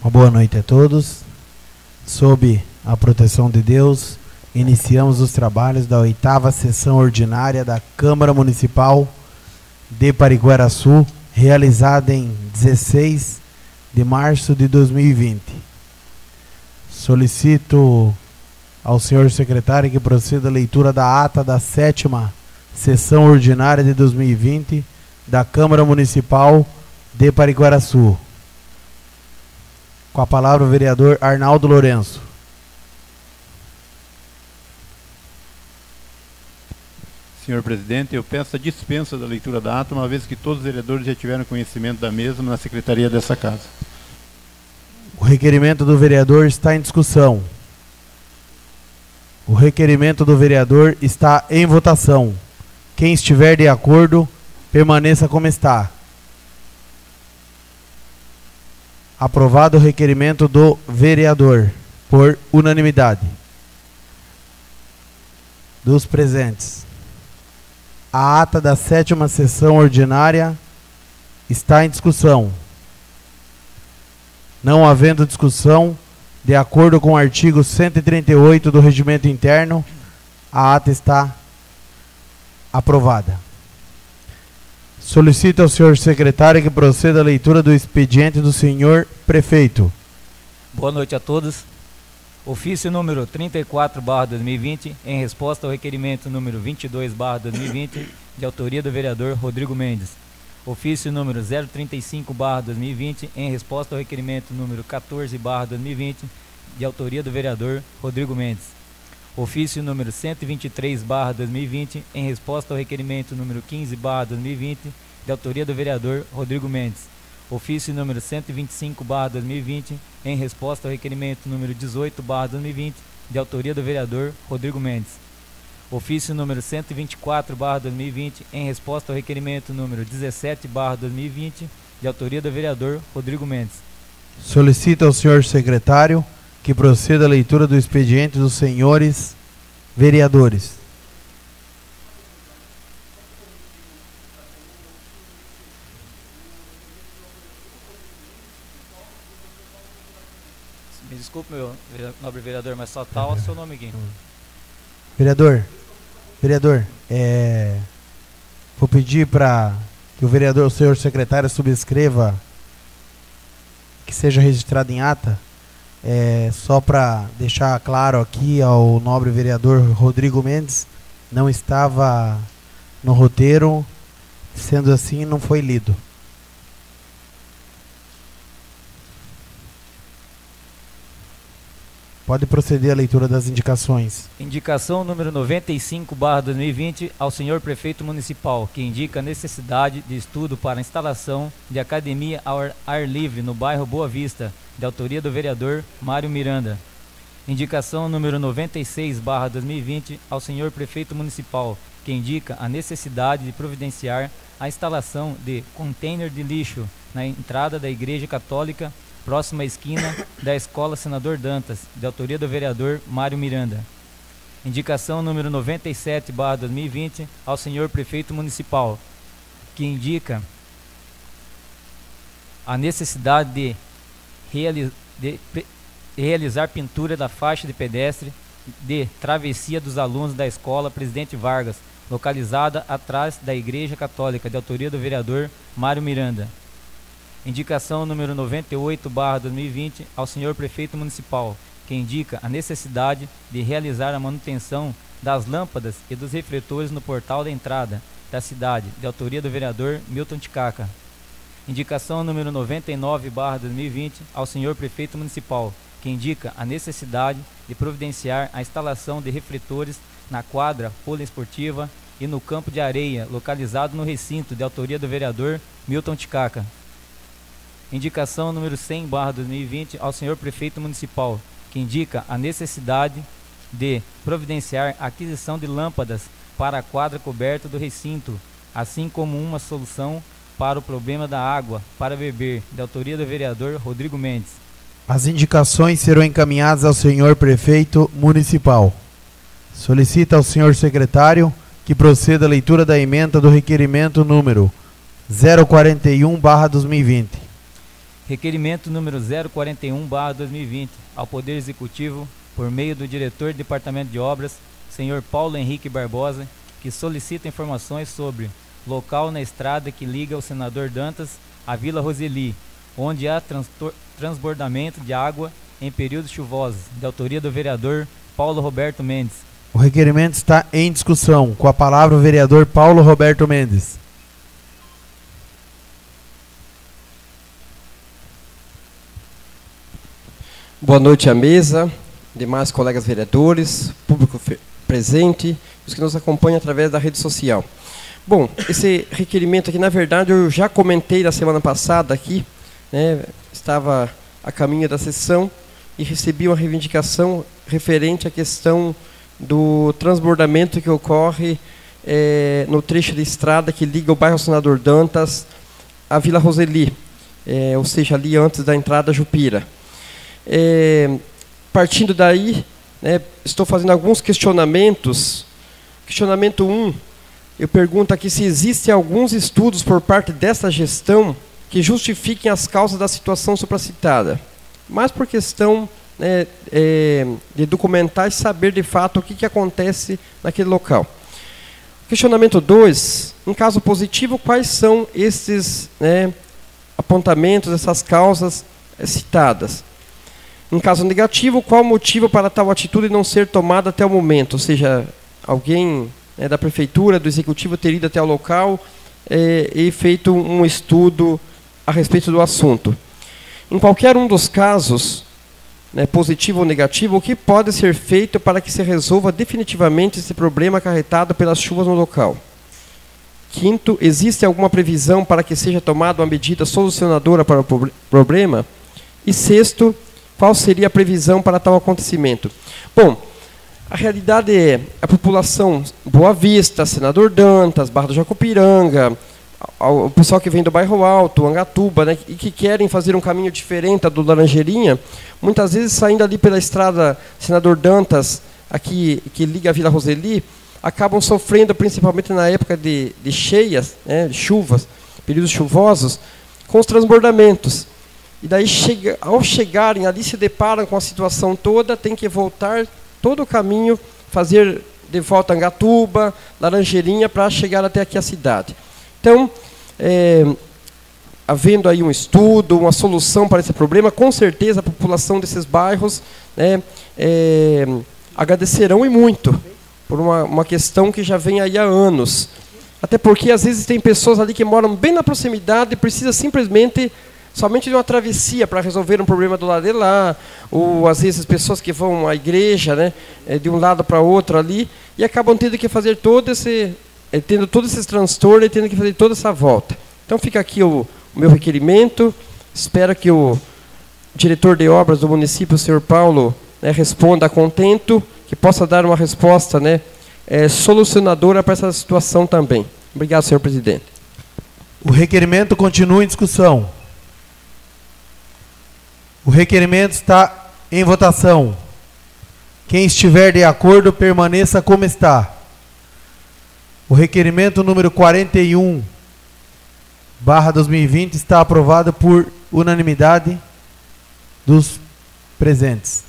Uma boa noite a todos. Sob a proteção de Deus, iniciamos os trabalhos da 8ª sessão ordinária da Câmara Municipal de Pariguaraçu, realizada em 16 de março de 2020. Solicito ao senhor secretário que proceda a leitura da ata da 7ª sessão ordinária de 2020 da Câmara Municipal de Pariguaraçu. Com a palavra o vereador Arnaldo Lourenço. Senhor presidente, eu peço a dispensa da leitura da ata, uma vez que todos os vereadores já tiveram conhecimento da mesma na secretaria dessa casa. O requerimento do vereador está em discussão. O requerimento do vereador está em votação. Quem estiver de acordo, permaneça como está. Aprovado o requerimento do vereador, por unanimidade dos presentes. A ata da 7ª sessão ordinária está em discussão. Não havendo discussão, de acordo com o artigo 138 do Regimento Interno, a ata está aprovada. Solicito ao senhor secretário que proceda à leitura do expediente do senhor prefeito. Boa noite a todos. Ofício número 34/2020, em resposta ao requerimento número 22/2020, de autoria do vereador Rodrigo Mendes. Ofício número 035/2020, em resposta ao requerimento número 14/2020, de autoria do vereador Rodrigo Mendes. Ofício número 123/2020, em resposta ao requerimento número 15/2020, de autoria do vereador Rodrigo Mendes. Ofício número 125/2020, em resposta ao requerimento número 18/2020, de autoria do vereador Rodrigo Mendes. Ofício número 124/2020, em resposta ao requerimento número 17/2020, de autoria do vereador Rodrigo Mendes. Solicito ao senhor secretário que proceda a leitura do expediente dos senhores vereadores. Me desculpe, meu nobre vereador, mas só tá o seu nome aqui. Vereador, vou pedir para que o vereador, o senhor secretário, subscreva, que seja registrado em ata, só para deixar claro aqui ao nobre vereador Rodrigo Mendes, não estava no roteiro, sendo assim não foi lido. Pode proceder à leitura das indicações. Indicação número 95/2020 ao senhor prefeito municipal, que indica a necessidade de estudo para a instalação de academia ao ar livre no bairro Boa Vista, de autoria do vereador Mário Miranda. Indicação número 96/2020 ao senhor prefeito municipal, que indica a necessidade de providenciar a instalação de container de lixo na entrada da Igreja Católica, próxima à esquina da Escola Senador Dantas, de autoria do vereador Mário Miranda. Indicação número 97/2020 ao senhor prefeito municipal, que indica a necessidade de realizar pintura da faixa de pedestre de travessia dos alunos da Escola Presidente Vargas, localizada atrás da Igreja Católica, de autoria do vereador Mário Miranda. Indicação número 98/2020 ao senhor prefeito municipal, que indica a necessidade de realizar a manutenção das lâmpadas e dos refletores no portal da entrada da cidade, de autoria do vereador Milton Ticaca. Indicação número 99/2020 ao senhor prefeito municipal, que indica a necessidade de providenciar a instalação de refletores na quadra poliesportiva e no campo de areia, localizado no recinto, de autoria do vereador Milton Ticaca. Indicação número 100/2020 ao senhor prefeito municipal, que indica a necessidade de providenciar a aquisição de lâmpadas para a quadra coberta do recinto, assim como uma solução para o problema da água para beber, de autoria do vereador Rodrigo Mendes. As indicações serão encaminhadas ao senhor prefeito municipal. Solicita ao senhor secretário que proceda a leitura da emenda do requerimento número 041/2020. Requerimento número 041/2020, ao Poder Executivo, por meio do diretor do Departamento de Obras, senhor Paulo Henrique Barbosa, que solicita informações sobre local na estrada que liga o Senador Dantas à Vila Roseli, onde há transbordamento de água em períodos chuvosos, de autoria do vereador Paulo Roberto Mendes. O requerimento está em discussão. Com a palavra o vereador Paulo Roberto Mendes. Boa noite à mesa, demais colegas vereadores, público presente, os que nos acompanham através da rede social. Bom, esse requerimento aqui, na verdade, eu já comentei na semana passada aqui, né, estava a caminho da sessão e recebi uma reivindicação referente à questão do transbordamento que ocorre no trecho de estrada que liga o bairro Senador Dantas à Vila Roseli, ou seja, ali antes da entrada Jupira. Partindo daí, né, estou fazendo alguns questionamentos. Questionamento 1, eu pergunto aqui se existem alguns estudos por parte dessa gestão que justifiquem as causas da situação supracitada, mas por questão, né, de documentar e saber de fato o que acontece naquele local. Questionamento 2, em caso positivo, quais são esses, né, apontamentos, essas causas citadas? Em caso negativo, qual o motivo para tal atitude não ser tomada até o momento? Ou seja, alguém, né, da prefeitura, do executivo ter ido até o local e feito um estudo a respeito do assunto. Em qualquer um dos casos, né, positivo ou negativo, o que pode ser feito para que se resolva definitivamente esse problema acarretado pelas chuvas no local? Quinto, existe alguma previsão para que seja tomada uma medida solucionadora para o problema? E sexto, qual seria a previsão para tal acontecimento? Bom, a realidade é a população Boa Vista, Senador Dantas, Barra do Jacupiranga, o pessoal que vem do Bairro Alto, Angatuba, né, e que querem fazer um caminho diferente do Laranjeirinha, muitas vezes saindo ali pela estrada Senador Dantas, aqui, que liga a Vila Roseli, acabam sofrendo, principalmente na época de cheias, né, de chuvas, períodos chuvosos, com os transbordamentos. E daí, ao chegarem ali, se deparam com a situação toda, tem que voltar todo o caminho, fazer de volta Angatuba, Laranjeirinha, para chegar até aqui a cidade. Então, havendo aí um estudo, uma solução para esse problema, com certeza a população desses bairros, né, agradecerão e muito, por uma questão que já vem aí há anos. Até porque, às vezes, tem pessoas ali que moram bem na proximidade e precisa simplesmente somente de uma travessia para resolver um problema do lado de lá, ou às vezes pessoas que vão à igreja, né, de um lado para outro ali, e acabam tendo que fazer tendo todos esses transtornos e tendo que fazer toda essa volta. Então fica aqui o meu requerimento, espero que o diretor de obras do município, o senhor Paulo, né, responda a contento, que possa dar uma resposta, né, solucionadora para essa situação também. Obrigado, senhor presidente. O requerimento continua em discussão. O requerimento está em votação. Quem estiver de acordo, permaneça como está. O requerimento número 41/2020 está aprovado por unanimidade dos presentes.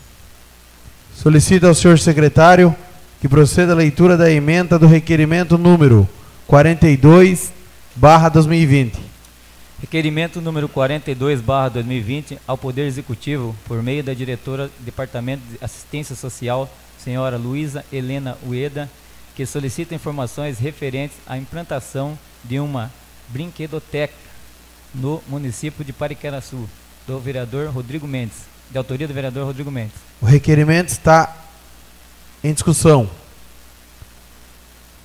Solicito ao senhor secretário que proceda à leitura da emenda do requerimento número 42/2020. Requerimento número 42/2020 ao Poder Executivo, por meio da diretora do Departamento de Assistência Social, senhora Luísa Helena Ueda, que solicita informações referentes à implantação de uma brinquedoteca no município de Pariqueraçu, do vereador Rodrigo Mendes, de autoria do vereador Rodrigo Mendes. O requerimento está em discussão.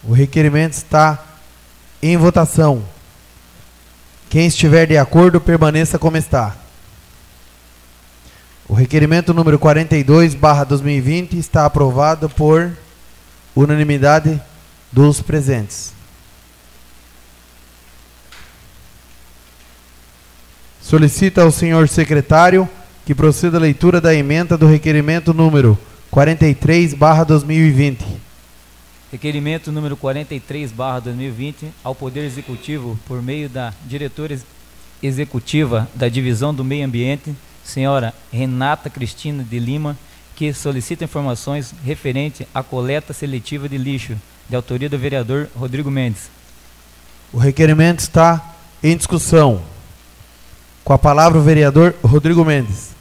O requerimento está em votação. Quem estiver de acordo, permaneça como está. O requerimento número 42/2020 está aprovado por unanimidade dos presentes. Solicito ao senhor secretário que proceda à leitura da emenda do requerimento número 43/2020. Requerimento número 43/2020 ao Poder Executivo, por meio da diretora executiva da Divisão do Meio Ambiente, senhora Renata Cristina de Lima, que solicita informações referente à coleta seletiva de lixo, de autoria do vereador Rodrigo Mendes. O requerimento está em discussão. Com a palavra o vereador Rodrigo Mendes.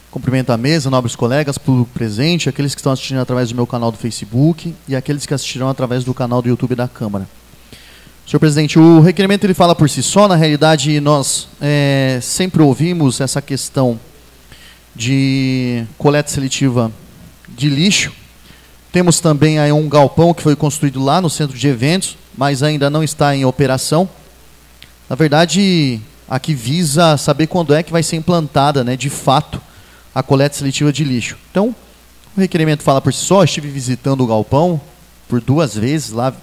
Cumprimento a mesa, nobres colegas, público presente, aqueles que estão assistindo através do meu canal do Facebook e aqueles que assistirão através do canal do YouTube da Câmara. Senhor presidente, o requerimento ele fala por si só. Na realidade, nós sempre ouvimos essa questão de coleta seletiva de lixo. Temos também aí um galpão que foi construído lá no centro de eventos, mas ainda não está em operação. Na verdade, aqui visa saber quando é que vai ser implantada, né, de fato, a coleta seletiva de lixo. Então, o requerimento fala por si só. Estive visitando o galpão por 2 vezes lá,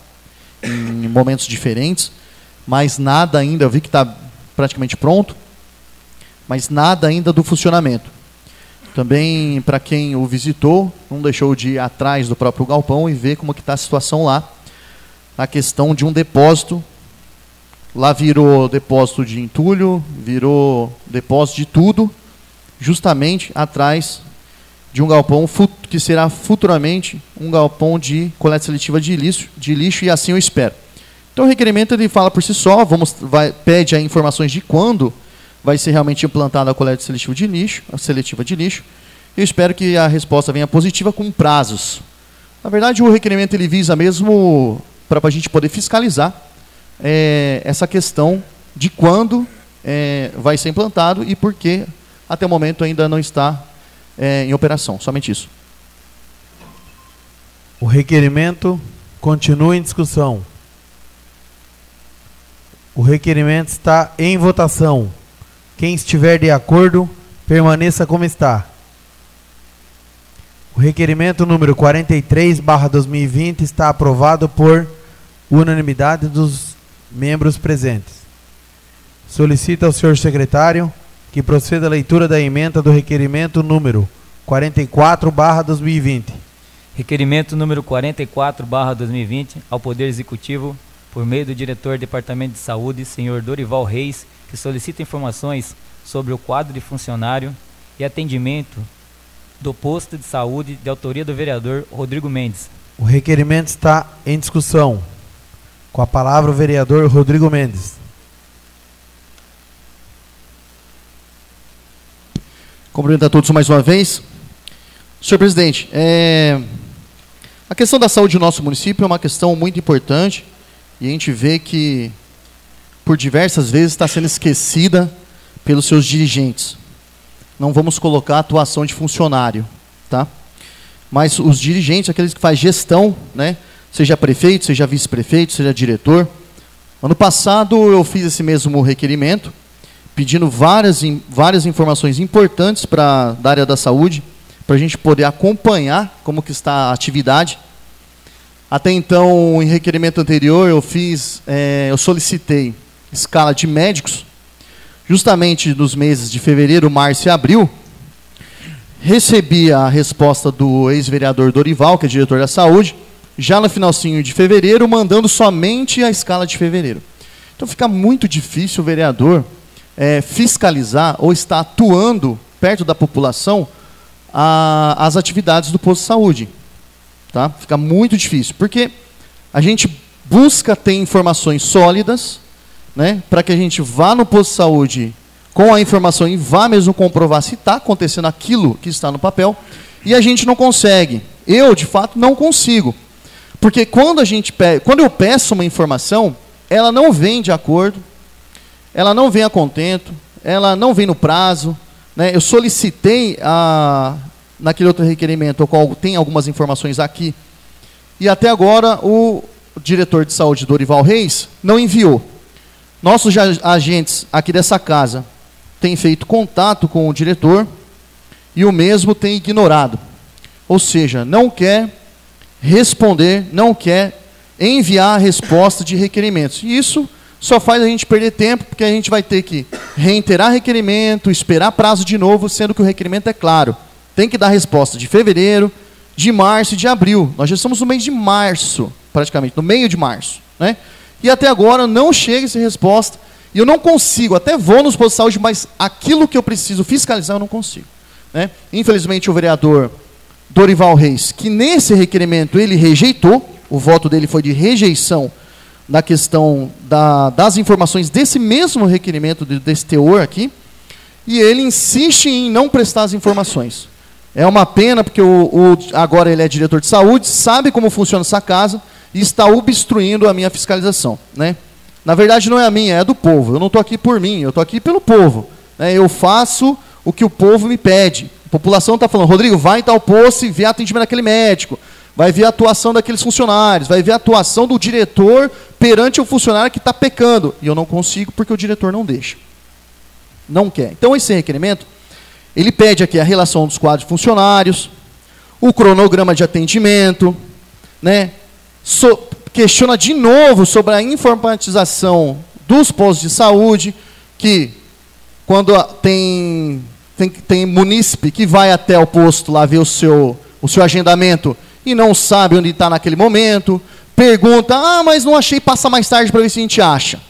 em momentos diferentes, mas nada ainda, eu vi que está praticamente pronto, mas nada ainda do funcionamento. Também, para quem o visitou, não deixou de ir atrás do próprio galpão e ver como que está a situação lá, a questão de um depósito. Lá virou depósito de entulho, virou depósito de tudo, justamente atrás de um galpão que será futuramente um galpão de coleta seletiva de lixo, e assim eu espero. Então o requerimento ele fala por si só, pede aí informações de quando vai ser realmente implantada a coleta seletiva de lixo. Eu espero que a resposta venha positiva com prazos. Na verdade, o requerimento ele visa mesmo para a gente poder fiscalizar essa questão de quando vai ser implantado e por que até o momento ainda não está em operação. Somente isso. O requerimento continua em discussão. O requerimento está em votação. Quem estiver de acordo, permaneça como está. O requerimento número 43/2020 está aprovado por unanimidade dos membros presentes. Solicito ao senhor secretário que proceda a leitura da emenda do requerimento número 44/2020. Requerimento número 44/2020 ao Poder Executivo, por meio do diretor do Departamento de Saúde, senhor Dorival Reis, que solicita informações sobre o quadro de funcionário e atendimento do posto de saúde, de autoria do vereador Rodrigo Mendes. O requerimento está em discussão. Com a palavra o vereador Rodrigo Mendes. Cumprimento a todos mais uma vez. Senhor presidente, a questão da saúde do nosso município é uma questão muito importante e a gente vê que por diversas vezes está sendo esquecida pelos seus dirigentes. Não vamos colocar a atuação de funcionário, tá? Mas os dirigentes, aqueles que fazem gestão, né? Seja prefeito, seja vice-prefeito, seja diretor. Ano passado eu fiz esse mesmo requerimento, pedindo várias informações importantes da área da saúde, para a gente poder acompanhar como que está a atividade. Até então, em requerimento anterior, eu solicitei escala de médicos, justamente nos meses de fevereiro, março e abril. Recebi a resposta do ex-vereador Dorival, que é diretor da saúde, já no finalzinho de fevereiro, mandando somente a escala de fevereiro. Então fica muito difícil o vereador fiscalizar ou estar atuando perto da população as atividades do posto de saúde. Tá? Fica muito difícil, porque a gente busca ter informações sólidas, né, para que a gente vá no posto de saúde com a informação e vá mesmo comprovar se está acontecendo aquilo que está no papel, e a gente não consegue. Eu, de fato, não consigo. Porque quando eu peço uma informação, ela não vem de acordo, ela não vem a contento, ela não vem no prazo, né? Eu solicitei naquele outro requerimento, o qual tem algumas informações aqui, e até agora o diretor de saúde, Dorival Reis, não enviou. Nossos agentes aqui dessa casa têm feito contato com o diretor e o mesmo tem ignorado. Ou seja, não quer responder, não quer enviar a resposta de requerimentos. E isso só faz a gente perder tempo, porque a gente vai ter que reiterar requerimento, esperar prazo de novo, sendo que o requerimento é claro. Tem que dar resposta de fevereiro, de março e de abril. Nós já estamos no mês de março, praticamente, no meio de março, né? E até agora não chega essa resposta. E eu não consigo, até vou nos postos de saúde, mas aquilo que eu preciso fiscalizar eu não consigo, né? Infelizmente o vereador Dorival Reis, que nesse requerimento ele rejeitou, o voto dele foi de rejeição da questão das informações desse mesmo requerimento, desse teor aqui, e ele insiste em não prestar as informações. É uma pena, porque agora ele é diretor de saúde, sabe como funciona essa casa e está obstruindo a minha fiscalização, né? Na verdade não é a minha, é do povo. Eu não estou aqui por mim, eu estou aqui pelo povo, né? Eu faço o que o povo me pede. A população está falando, Rodrigo, vai em tal posto e vê atendimento daquele médico, vai ver a atuação daqueles funcionários, vai ver a atuação do diretor perante o funcionário que está pecando. E eu não consigo porque o diretor não deixa. Não quer. Então esse requerimento, ele pede aqui a relação dos quadros funcionários, o cronograma de atendimento, né? Questiona de novo sobre a informatização dos postos de saúde, que quando tem munícipe que vai até o posto lá ver o seu agendamento e não sabe onde está naquele momento, pergunta, mas não achei, passa mais tarde para ver se a gente acha.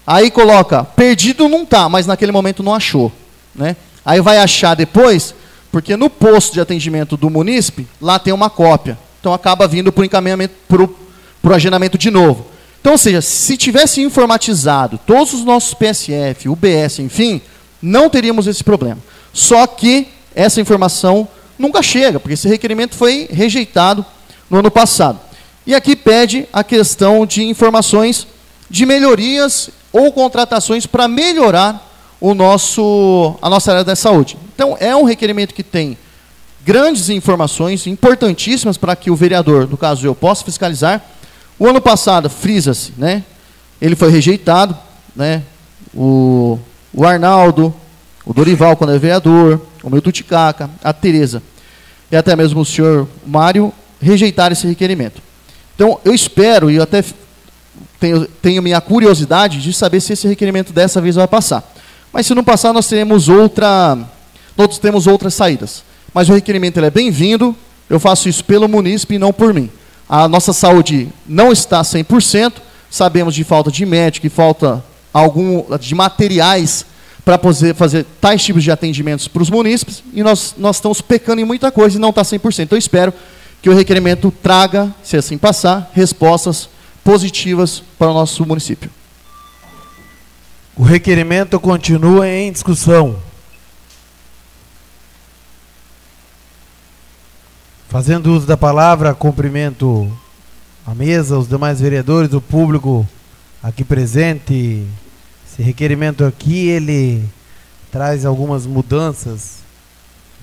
Aí coloca, perdido não está, mas naquele momento não achou, né? Aí vai achar depois, porque no posto de atendimento do munícipe, lá tem uma cópia. Então acaba vindo para o encaminhamento, para o agendamento de novo. Então, ou seja, se tivesse informatizado todos os nossos PSF, UBS, enfim, não teríamos esse problema. Só que essa informação nunca chega, porque esse requerimento foi rejeitado no ano passado. E aqui pede a questão de informações de melhorias ou contratações para melhorar a nossa área da saúde. Então, é um requerimento que tem grandes informações, importantíssimas para que o vereador, no caso eu, possa fiscalizar. O ano passado, frisa-se, né? Ele foi rejeitado, né? O Arnaldo, o Dorival, quando é vereador, o Milton Ticaca, a Tereza e até mesmo o senhor Mário rejeitaram esse requerimento. Então, eu espero, e eu até tenho minha curiosidade de saber se esse requerimento dessa vez vai passar. Mas se não passar, nós temos outras saídas. Mas o requerimento ele é bem-vindo, eu faço isso pelo munícipe e não por mim. A nossa saúde não está 100%, sabemos de falta de médico e falta de materiais para poder fazer tais tipos de atendimentos para os munícipes, e nós estamos pecando em muita coisa e não está 100%. Então eu espero que o requerimento traga, se assim passar, respostas positivas para o nosso município. O requerimento continua em discussão. Fazendo uso da palavra, cumprimento a mesa, os demais vereadores, o público aqui presente. Esse requerimento aqui, ele traz algumas mudanças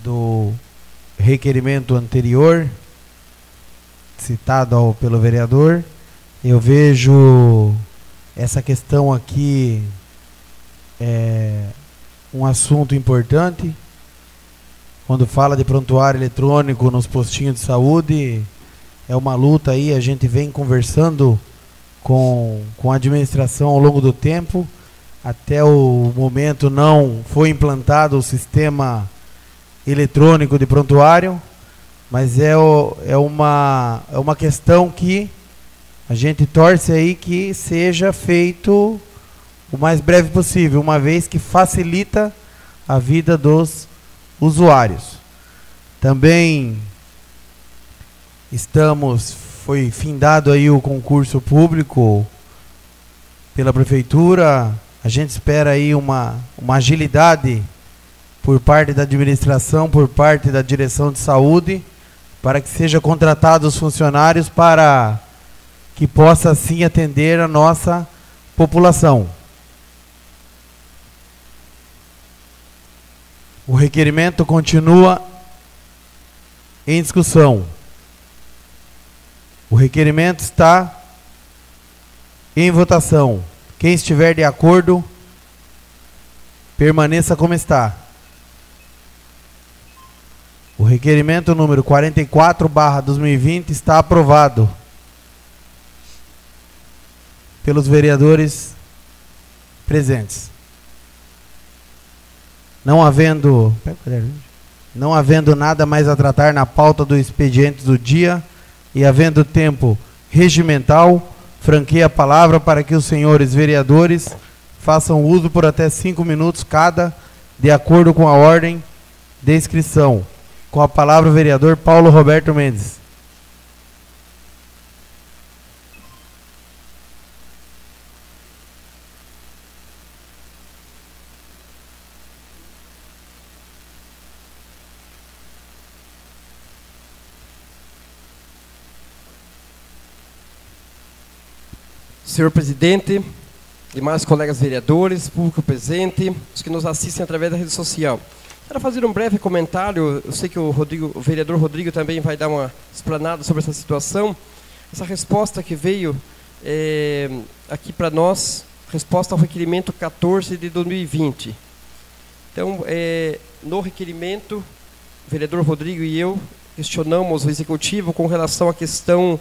do requerimento anterior, citado pelo vereador. Eu vejo essa questão aqui um assunto importante. Quando fala de prontuário eletrônico nos postinhos de saúde, é uma luta aí, a gente vem conversando com a administração ao longo do tempo. Até o momento não foi implantado o sistema eletrônico de prontuário, mas é uma questão que a gente torce aí que seja feito o mais breve possível, uma vez que facilita a vida dos usuários. Também foi findado aí o concurso público pela prefeitura. A gente espera aí uma agilidade por parte da administração, por parte da direção de saúde, para que seja contratados os funcionários para que possa assim atender a nossa população. O requerimento continua em discussão. O requerimento está em votação. Quem estiver de acordo, permaneça como está. O requerimento número 44/2020 está aprovado pelos vereadores presentes. Não havendo Não havendo nada mais a tratar na pauta do expediente do dia e havendo tempo regimental, franqueia a palavra para que os senhores vereadores façam uso por até 5 minutos cada, de acordo com a ordem de inscrição. Com a palavra o vereador Paulo Roberto Mendes. Senhor presidente, demais colegas vereadores, público presente, os que nos assistem através da rede social. Quero fazer um breve comentário. Eu sei que o vereador Rodrigo também vai dar uma explanada sobre essa situação. Essa resposta que veio aqui para nós, resposta ao requerimento 14 de 2020. Então, no requerimento, o vereador Rodrigo e eu questionamos o executivo com relação à questão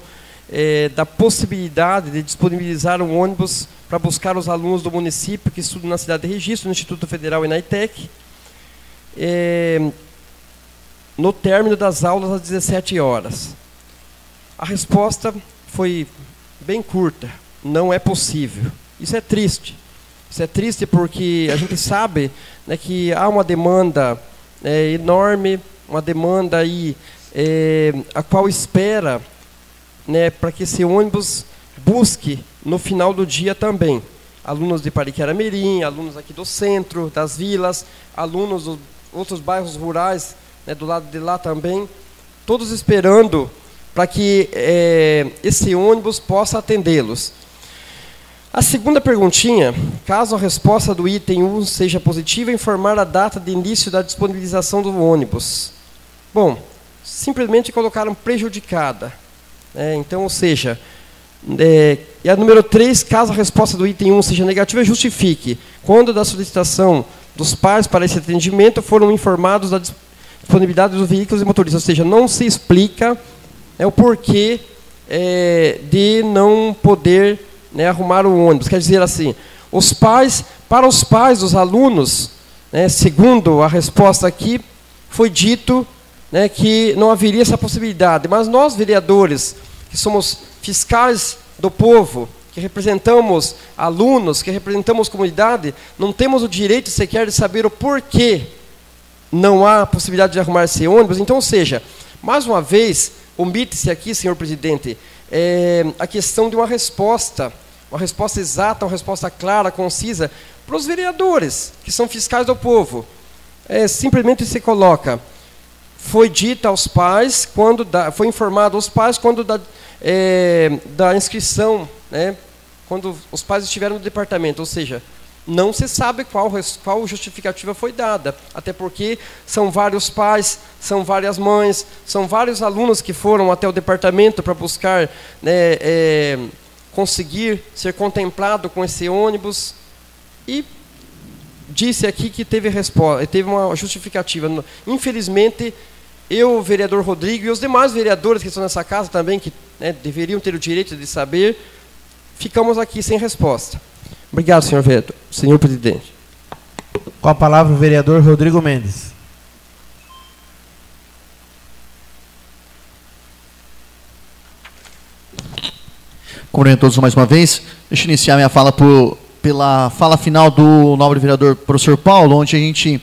da possibilidade de disponibilizar um ônibus para buscar os alunos do município que estudam na cidade de Registro, no Instituto Federal e na ITEC, no término das aulas às 17 horas. A resposta foi bem curta: não é possível. Isso é triste. Isso é triste porque a gente sabe, né, que há uma demanda enorme, uma demanda aí, a qual espera, né, para que esse ônibus busque no final do dia também alunos de Pariquera-Mirim, alunos aqui do centro, das vilas, alunos dos outros bairros rurais, né, do lado de lá também, todos esperando para que esse ônibus possa atendê-los. A segunda perguntinha: caso a resposta do item 1 seja positiva, informar a data de início da disponibilização do ônibus. Bom, simplesmente colocaram prejudicada. Então, ou seja, e a número 3, caso a resposta do item 1 seja negativa, justifique. Quando da solicitação dos pais para esse atendimento foram informados da disponibilidade dos veículos e motoristas. Ou seja, não se explica o porquê de não poder, né, arrumar o ônibus. Quer dizer assim, para os pais dos alunos, né, segundo a resposta aqui, foi dito, né, que não haveria essa possibilidade. Mas nós, vereadores, que somos fiscais do povo, que representamos alunos, que representamos comunidade, não temos o direito sequer de saber o porquê não há possibilidade de arrumar esse ônibus. Então, ou seja, mais uma vez, omite-se aqui, senhor presidente, a questão de uma resposta exata, uma resposta clara, concisa, para os vereadores, que são fiscais do povo. Simplesmente se coloca: foi dito aos pais, foi informado aos pais quando da inscrição, né, quando os pais estiveram no departamento. Ou seja, não se sabe qual justificativa foi dada, até porque são vários pais, são várias mães, são vários alunos que foram até o departamento para buscar, né, conseguir ser contemplado com esse ônibus, e disse aqui que teve uma justificativa. Infelizmente, eu, o vereador Rodrigo, e os demais vereadores que estão nessa casa também, que, né, deveriam ter o direito de saber, ficamos aqui sem resposta. Obrigado, senhor vereador, senhor presidente. Com a palavra o vereador Rodrigo Mendes. Cumprimento todos mais uma vez. Deixa eu iniciar minha fala pela fala final do nobre vereador professor Paulo, onde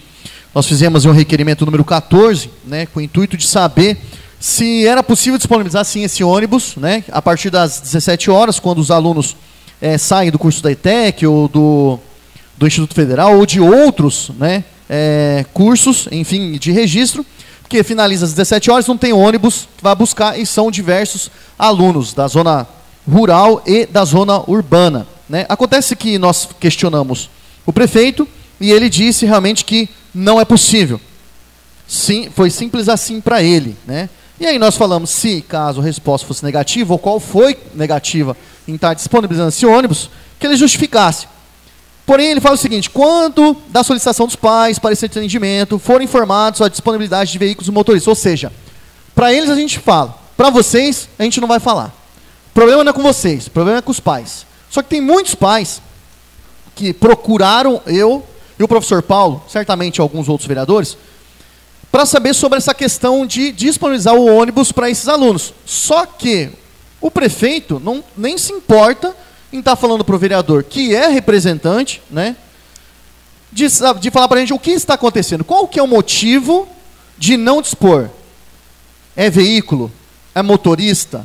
nós fizemos um requerimento número 14, né, com o intuito de saber se era possível disponibilizar sim esse ônibus, né, a partir das 17 horas, quando os alunos saem do curso da ITEC ou do Instituto Federal ou de outros, né, cursos, enfim, de registro, porque finaliza às 17 horas, não tem ônibus que vai buscar, e são diversos alunos da zona rural e da zona urbana, né. Acontece que nós questionamos o prefeito e ele disse realmente que não é possível. Sim, foi simples assim para ele, né? E aí nós falamos, se caso a resposta fosse negativa, ou qual foi negativa em estar disponibilizando esse ônibus, que ele justificasse. Porém, ele fala o seguinte: quando da solicitação dos pais para esse atendimento forem informados a disponibilidade de veículos e motoristas. Ou seja, para eles a gente fala, para vocês a gente não vai falar. O problema não é com vocês, o problema é com os pais. Só que tem muitos pais que procuraram eu e o professor Paulo, certamente alguns outros vereadores, para saber sobre essa questão de disponibilizar o ônibus para esses alunos. Só que o prefeito nem se importa em estar falando para o vereador, que é representante, né, de falar para a gente o que está acontecendo. Qual que é o motivo de não dispor? É veículo? É motorista?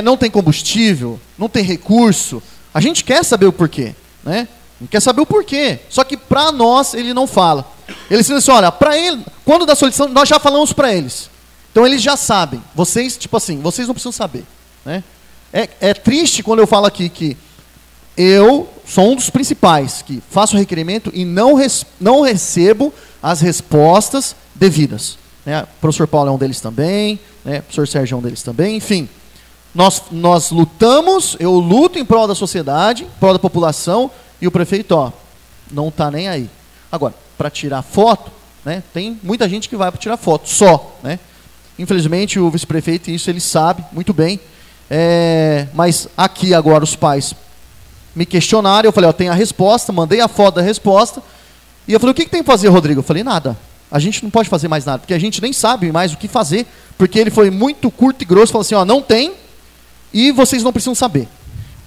Não tem combustível? Não tem recurso? A gente quer saber o porquê, né? A gente quer saber o porquê. Só que para nós ele não fala. Ele diz assim, olha, para ele, quando dá solicitação, nós já falamos para eles. Então eles já sabem. Vocês, tipo assim, vocês não precisam saber, né? É triste quando eu falo aqui que eu sou um dos principais que faço o requerimento e não recebo as respostas devidas, né? O professor Paulo é um deles também, né? O professor Sérgio é um deles também, enfim. Nós lutamos, eu luto em prol da sociedade, em prol da população, e o prefeito, não está nem aí. Agora, para tirar foto, né, tem muita gente que vai para tirar foto, só, né? Infelizmente, o vice-prefeito, isso ele sabe muito bem, mas aqui agora os pais me questionaram, eu falei, tem a resposta, mandei a foto da resposta, e eu falei, o que tem que fazer, Rodrigo? Eu falei, nada. A gente não pode fazer mais nada, porque a gente nem sabe mais o que fazer, porque ele foi muito curto e grosso, falou assim, não tem, e vocês não precisam saber.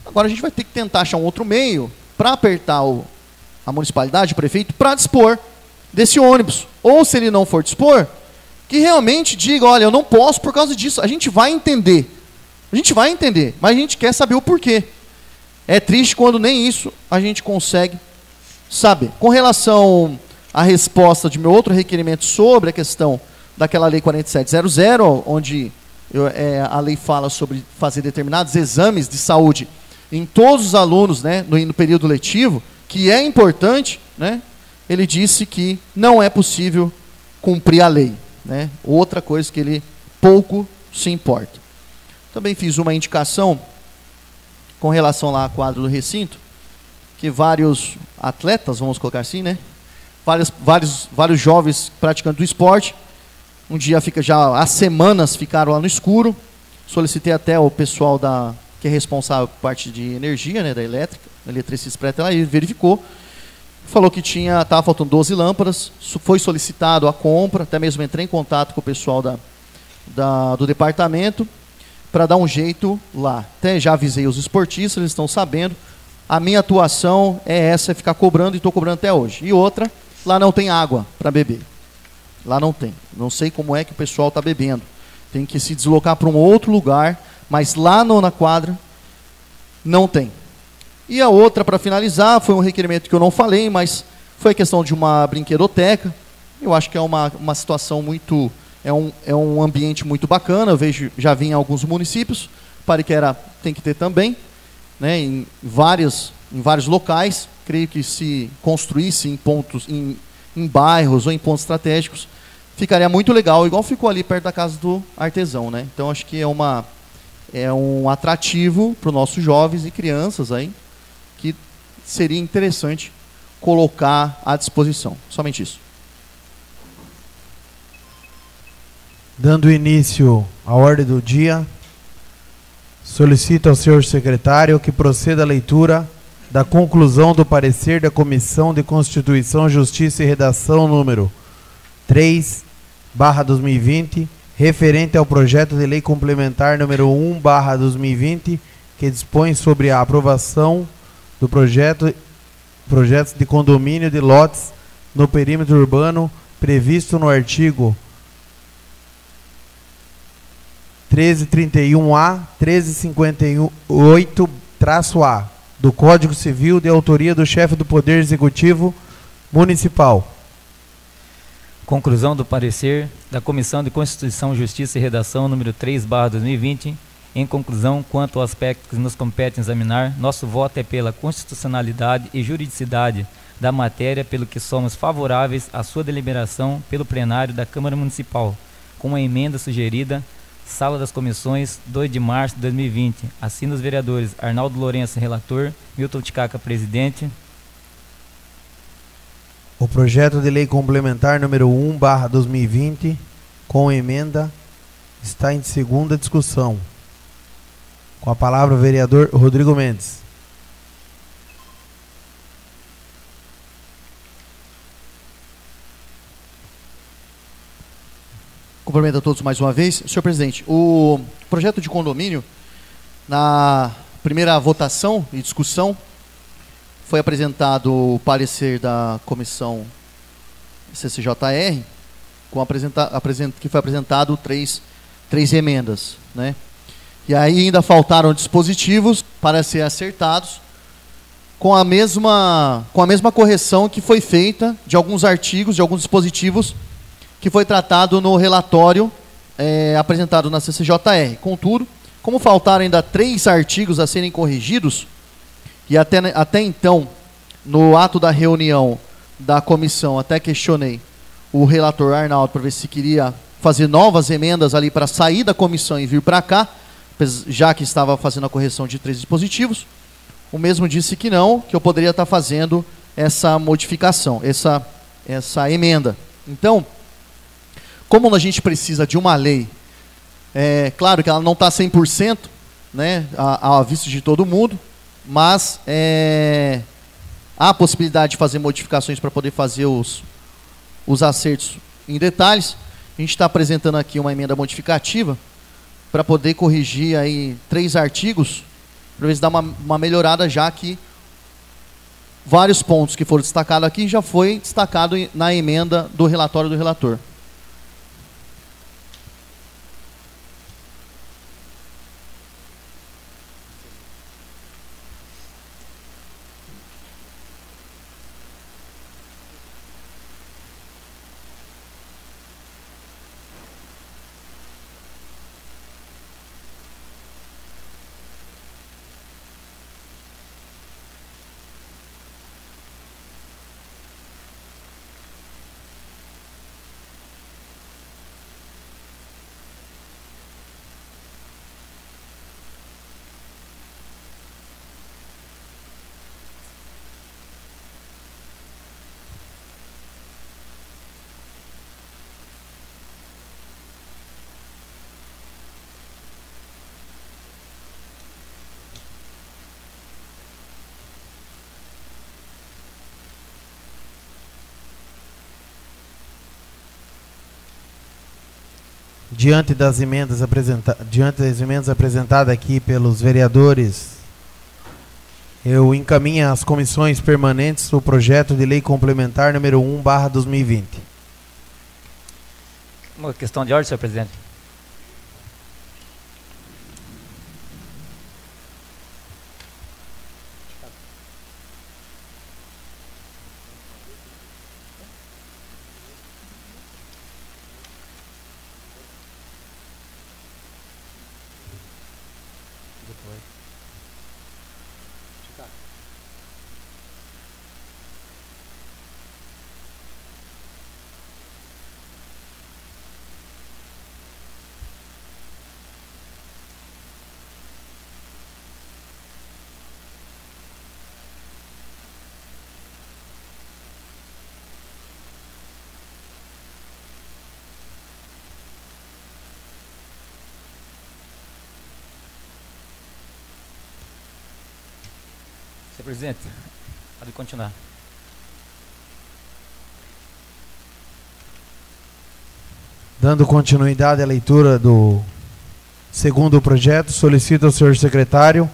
Agora a gente vai ter que tentar achar um outro meio para apertar a municipalidade, o prefeito, para dispor desse ônibus. Ou se ele não for dispor, que realmente diga, olha, eu não posso por causa disso. A gente vai entender. A gente vai entender, mas a gente quer saber o porquê. É triste quando nem isso a gente consegue saber. Com relação à resposta de meu outro requerimento sobre a questão daquela lei 4700, onde a lei fala sobre fazer determinados exames de saúde em todos os alunos, né, no período letivo, que é importante, né, ele disse que não é possível cumprir a lei, né, outra coisa que ele pouco se importa. Também fiz uma indicação com relação lá à quadra do recinto, que vários atletas, vamos colocar assim, né, vários jovens praticando do esporte, um dia há semanas ficaram lá no escuro. Solicitei até o pessoal que é responsável por parte de energia, né, da elétrica, eletricista preta lá, e verificou. Falou que estava faltando 12 lâmpadas, foi solicitado a compra, até mesmo entrei em contato com o pessoal do departamento para dar um jeito lá. Até já avisei os esportistas, eles estão sabendo. A minha atuação é ficar cobrando, e estou cobrando até hoje. E outra, lá não tem água para beber. Lá não tem. Não sei como é que o pessoal está bebendo. Tem que se deslocar para um outro lugar, mas lá na quadra não tem. E a outra, para finalizar, foi um requerimento que eu não falei, mas foi a questão de uma brinquedoteca. Eu acho que é uma situação muito... É um ambiente muito bacana. Eu já vi em alguns municípios. Pariquera tem que ter também, né, em vários locais. Creio que se construísse em bairros ou em pontos estratégicos, ficaria muito legal, igual ficou ali perto da casa do artesão, né? Então acho que é um atrativo para os nossos jovens e crianças aí, que seria interessante colocar à disposição. Somente isso. Dando início à ordem do dia, solicito ao senhor secretário que proceda à leitura da conclusão do parecer da Comissão de Constituição, Justiça e Redação número 3/2020, referente ao projeto de lei complementar número 1/2020, que dispõe sobre a aprovação do projetos de condomínio de lotes no perímetro urbano previsto no artigo 1331-A, 1358-A do Código Civil, de autoria do chefe do Poder Executivo Municipal. Conclusão do parecer da Comissão de Constituição, Justiça e Redação número 3/2020. Em conclusão, quanto ao aspecto que nos compete examinar, nosso voto é pela constitucionalidade e juridicidade da matéria, pelo que somos favoráveis à sua deliberação pelo plenário da Câmara Municipal, com a emenda sugerida, Sala das Comissões, 2 de março de 2020. Assina os vereadores Arnaldo Lourenço, relator, Milton Ticaca, presidente. O projeto de lei complementar número 1/2020, com emenda, está em segunda discussão. Com a palavra o vereador Rodrigo Mendes. Cumprimento a todos mais uma vez. Senhor presidente, o projeto de condomínio, na primeira votação e discussão, foi apresentado o parecer da comissão CCJR, que foi apresentado três emendas, né? E aí ainda faltaram dispositivos para serem acertados com a mesma correção que foi feita de alguns artigos, de alguns dispositivos que foi tratado no relatório apresentado na CCJR. Contudo, como faltaram ainda 3 artigos a serem corrigidos, e até então, no ato da reunião da comissão, até questionei o relator Arnaldo para ver se queria fazer novas emendas ali para sair da comissão e vir para cá, já que estava fazendo a correção de 3 dispositivos. O mesmo disse que não, que eu poderia estar fazendo essa modificação, essa emenda. Então, como a gente precisa de uma lei, claro que ela não está 100%, né, à vista de todo mundo, mas há a possibilidade de fazer modificações para poder fazer os acertos em detalhes. A gente está apresentando aqui uma emenda modificativa para poder corrigir aí 3 artigos, para ver se dá uma melhorada, já que vários pontos que foram destacados aqui já foi destacado na emenda do relatório do relator. Diante das emendas apresentadas aqui pelos vereadores, eu encaminho às comissões permanentes o projeto de lei complementar número 1/2020. Uma questão de ordem, senhor presidente. Senhor presidente, pode continuar. Dando continuidade à leitura do segundo projeto, solicito ao senhor secretário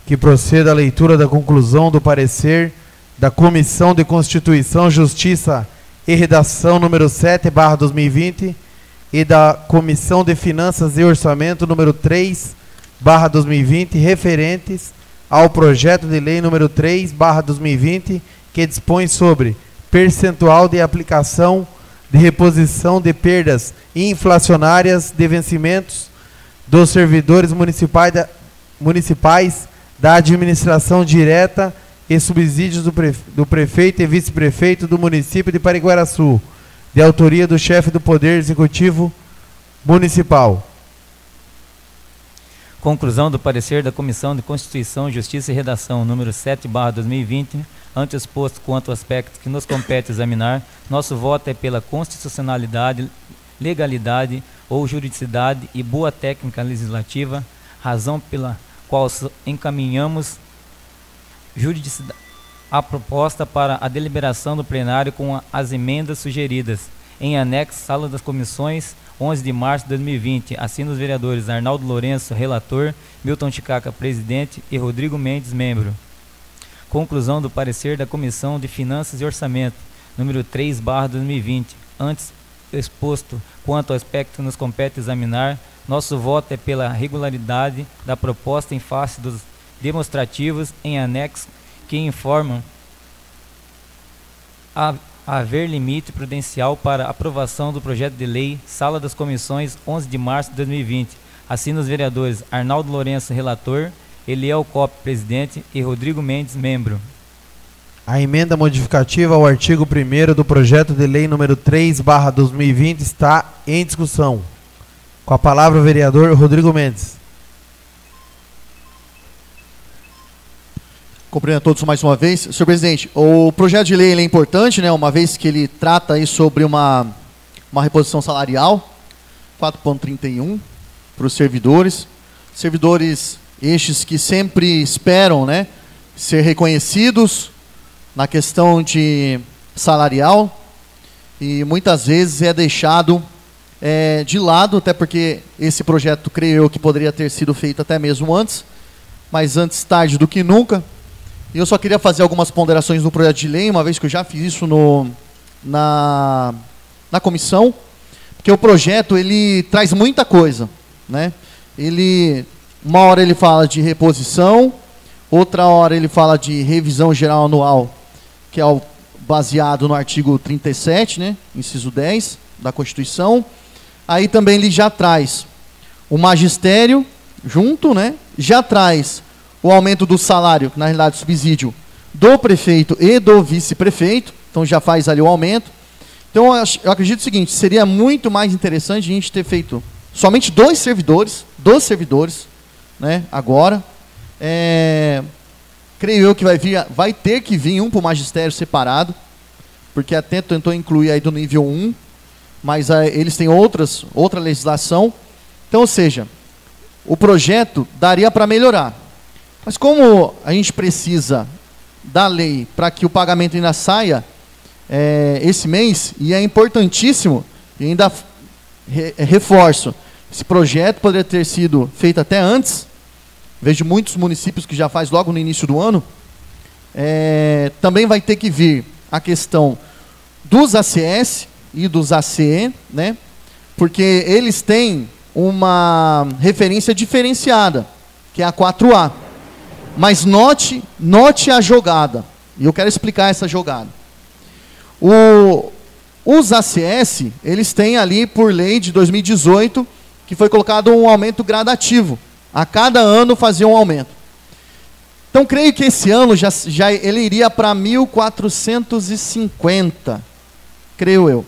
que proceda à leitura da conclusão do parecer da Comissão de Constituição, Justiça e Redação número 7/2020 e da Comissão de Finanças e Orçamento número 3/2020, referentes ao projeto de lei número 3/2020, que dispõe sobre percentual de aplicação de reposição de perdas inflacionárias de vencimentos dos servidores municipais da administração direta e subsídios do prefeito e vice-prefeito do município de Pariguaraçu, de autoria do chefe do Poder Executivo Municipal. Conclusão do parecer da Comissão de Constituição, Justiça e Redação, número 7/2020, ante exposto quanto ao aspecto que nos compete examinar, nosso voto é pela constitucionalidade, legalidade ou juridicidade e boa técnica legislativa, razão pela qual encaminhamos a proposta para a deliberação do plenário com as emendas sugeridas em anexo, sala das comissões, 11 de março de 2020. Assina os vereadores Arnaldo Lourenço, relator, Milton Ticaca, presidente, e Rodrigo Mendes, membro. Conclusão do parecer da Comissão de Finanças e Orçamento, número 3/2020. Antes exposto quanto ao aspecto que nos compete examinar, nosso voto é pela regularidade da proposta em face dos demonstrativos em anexo que informam haver limite prudencial para aprovação do projeto de lei, sala das comissões, 11 de março de 2020. Assina os vereadores Arnaldo Lourenço, relator, Eliel Coppe, presidente, e Rodrigo Mendes, membro. A emenda modificativa ao artigo 1º do projeto de lei número 3/2020 está em discussão. Com a palavra o vereador Rodrigo Mendes. Cumprimento a todos mais uma vez. Senhor presidente, o projeto de lei ele é importante, né, uma vez que ele trata aí sobre uma reposição salarial, 4.31, para os servidores. Servidores estes que sempre esperam, né, ser reconhecidos na questão de salarial e muitas vezes é deixado de lado, até porque esse projeto, creio eu, que poderia ter sido feito até mesmo antes, mas antes tarde do que nunca. E eu só queria fazer algumas ponderações no projeto de lei, uma vez que eu já fiz isso na comissão, porque o projeto ele traz muita coisa, né? Uma hora ele fala de reposição, outra hora ele fala de revisão geral anual, que é baseado no artigo 37, né, inciso 10 da Constituição. Aí também ele já traz o magistério junto, né? Já traz o aumento do salário, que na realidade é subsídio do prefeito e do vice-prefeito, então já faz ali o aumento. Então eu acredito o seguinte, seria muito mais interessante a gente ter feito somente dois servidores, né, agora. Creio eu que vai ter que vir um para o magistério separado, porque até tentou incluir aí do nível 1, mas eles têm outra legislação. Então, ou seja, o projeto daria para melhorar. Mas como a gente precisa da lei para que o pagamento ainda saia esse mês, e é importantíssimo, e ainda reforço, esse projeto poderia ter sido feito até antes. Vejo muitos municípios que já faz logo no início do ano. Também vai ter que vir a questão dos ACS e dos ACE, né? Porque eles têm uma referência diferenciada, que é a 4A. Mas note a jogada, e eu quero explicar essa jogada. Os ACS, eles têm ali, por lei de 2018, que foi colocado um aumento gradativo. A cada ano fazia um aumento. Então, creio que esse ano ele iria para 1.450, creio eu.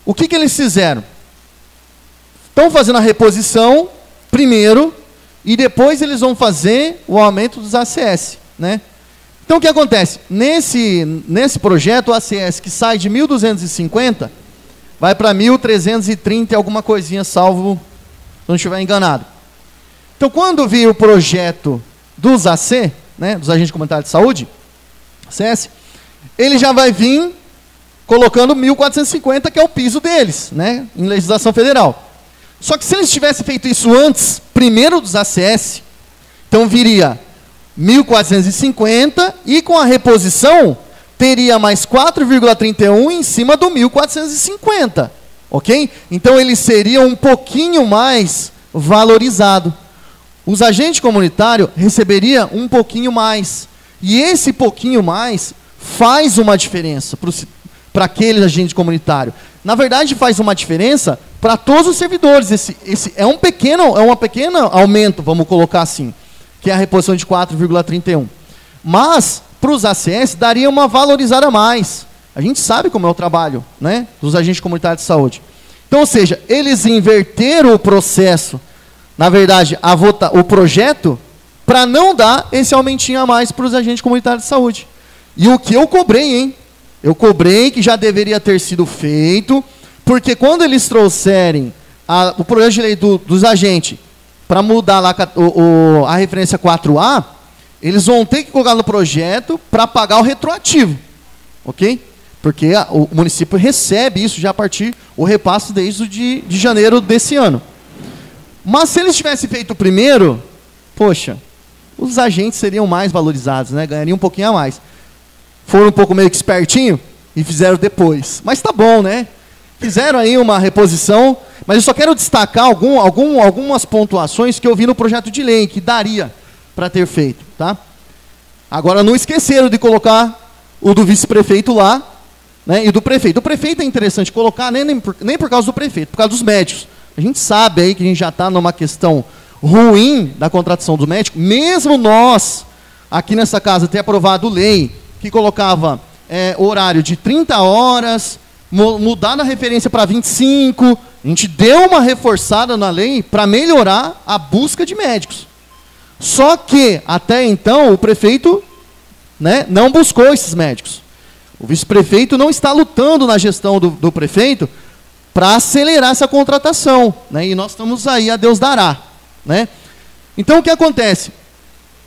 O que eles fizeram? Estão fazendo a reposição primeiro, e depois eles vão fazer o aumento dos ACS, né? Então, o que acontece? Nesse projeto, o ACS que sai de 1.250, vai para 1.330 e alguma coisinha, salvo se não estiver enganado. Então, quando vir o projeto dos AC, né, dos agentes comunitários de saúde, ACS, ele já vai vir colocando 1.450, que é o piso deles, né, em legislação federal. Só que se eles tivessem feito isso antes, primeiro dos ACS, então viria 1.450 e com a reposição teria mais 4,31 em cima do 1.450. Ok? Então ele seria um pouquinho mais valorizado. Os agentes comunitários receberiam um pouquinho mais. E esse pouquinho mais faz uma diferença para aquele agente comunitário. Na verdade, faz uma diferença para todos os servidores. Esse é um pequeno aumento, vamos colocar assim, que é a reposição de 4,31. Mas, para os ACS, daria uma valorizada a mais. A gente sabe como é o trabalho, né, dos agentes comunitários de saúde. Então, ou seja, eles inverteram o processo, na verdade, o projeto, para não dar esse aumentinho a mais para os agentes comunitários de saúde. E o que eu cobrei, hein? Eu cobrei que já deveria ter sido feito, porque quando eles trouxerem o projeto de lei dos agentes para mudar lá a referência 4A, eles vão ter que colocar no projeto para pagar o retroativo. Ok? Porque o município recebe isso já a partir, o repasse desde de janeiro desse ano. Mas se eles tivessem feito primeiro, poxa, os agentes seriam mais valorizados, né? Ganhariam um pouquinho a mais. Foram um pouco meio que espertinho e fizeram depois. Mas tá bom, né? Fizeram aí uma reposição, mas eu só quero destacar algumas pontuações que eu vi no projeto de lei, que daria para ter feito, tá? Agora, não esqueceram de colocar o do vice-prefeito lá, né, e do prefeito. O prefeito é interessante colocar, nem por causa do prefeito, por causa dos médicos. A gente sabe aí que a gente já está numa questão ruim da contratação do médico, mesmo nós, aqui nessa casa, ter aprovado lei que colocava horário de 30 horas, mudar a referência para 25, a gente deu uma reforçada na lei para melhorar a busca de médicos. Só que, até então, o prefeito, né, não buscou esses médicos. O vice-prefeito não está lutando na gestão do prefeito para acelerar essa contratação, né, e nós estamos aí, a Deus dará, né? Então, o que acontece?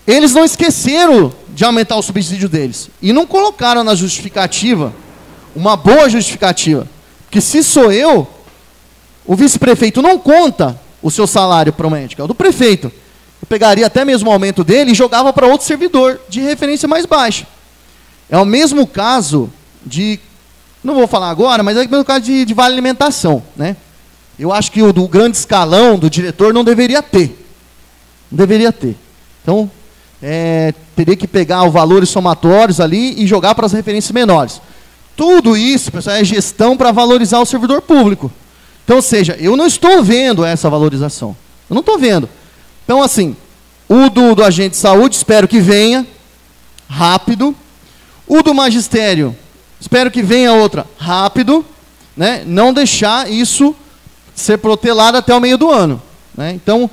Eles não esqueceram de aumentar o subsídio deles e não colocaram na justificativa uma boa justificativa. Porque se sou eu, o vice-prefeito não conta o seu salário para o médico, é o do prefeito. Eu pegaria até mesmo o aumento dele e jogava para outro servidor de referência mais baixa. É o mesmo caso de, não vou falar agora, mas é o mesmo caso de vale alimentação, né? Eu acho que o do grande escalão do diretor não deveria ter. Não deveria ter. Então, teria que pegar os valores somatórios ali e jogar para as referências menores. Tudo isso, pessoal, é gestão para valorizar o servidor público. Então, ou seja, eu não estou vendo essa valorização. Eu não estou vendo. Então, assim, o do agente de saúde, espero que venha rápido. O do magistério, espero que venha outra rápido, né? Não deixar isso ser protelado até o meio do ano, né? Então,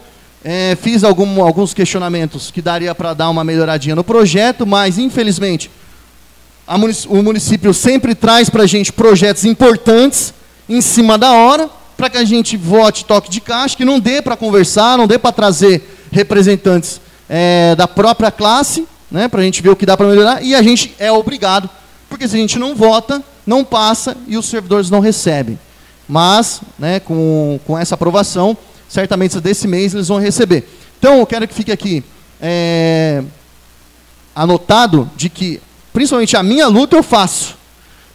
fiz alguns questionamentos que daria para dar uma melhoradinha no projeto, mas, infelizmente, o município sempre traz para a gente projetos importantes em cima da hora, para que a gente vote toque de caixa, que não dê para conversar, não dê para trazer representantes da própria classe, né, para a gente ver o que dá para melhorar, e a gente é obrigado, porque se a gente não vota, não passa e os servidores não recebem. Mas, né, com essa aprovação, certamente desse mês eles vão receber. Então, eu quero que fique aqui anotado de que, principalmente a minha luta eu faço.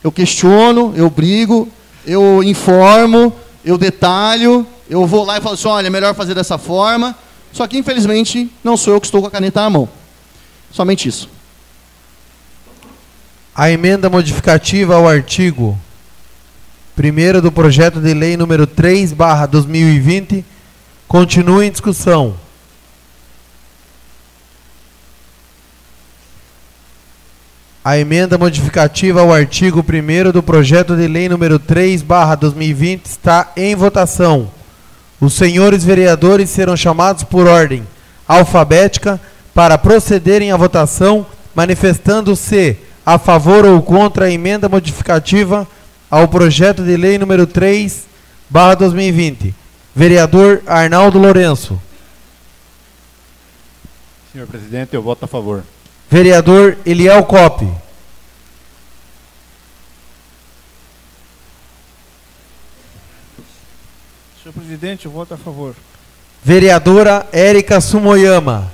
Eu questiono, eu brigo, eu informo, eu detalho, eu vou lá e falo assim, olha, é melhor fazer dessa forma. Só que, infelizmente, não sou eu que estou com a caneta na mão. Somente isso. A emenda modificativa ao artigo 1º do projeto de lei número 3/2020 continua em discussão. A emenda modificativa ao artigo 1º do projeto de lei número 3/2020 está em votação. Os senhores vereadores serão chamados por ordem alfabética para procederem à votação, manifestando-se a favor ou contra a emenda modificativa ao projeto de lei número 3/2020. Vereador Arnaldo Lourenço. Senhor presidente, eu voto a favor. Vereador Eliel Coppe. Senhor presidente, eu voto a favor. Vereadora Érica Sumoyama.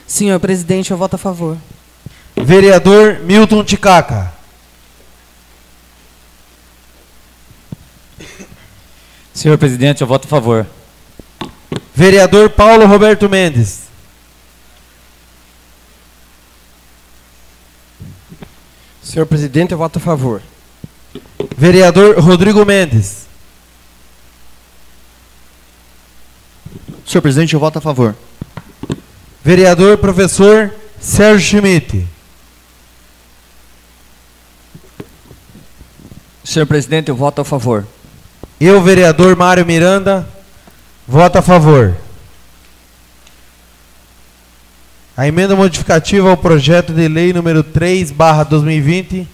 Senhor presidente, eu voto a favor. Vereador Milton Ticaca. Senhor presidente, eu voto a favor. Vereador Paulo Roberto Mendes. Senhor presidente, eu voto a favor. Vereador Rodrigo Mendes. Senhor presidente, eu voto a favor. Vereador professor Sérgio Schmidt. Senhor presidente, eu voto a favor. Eu, vereador Mário Miranda, voto a favor. A emenda modificativa ao projeto de lei número 3/2020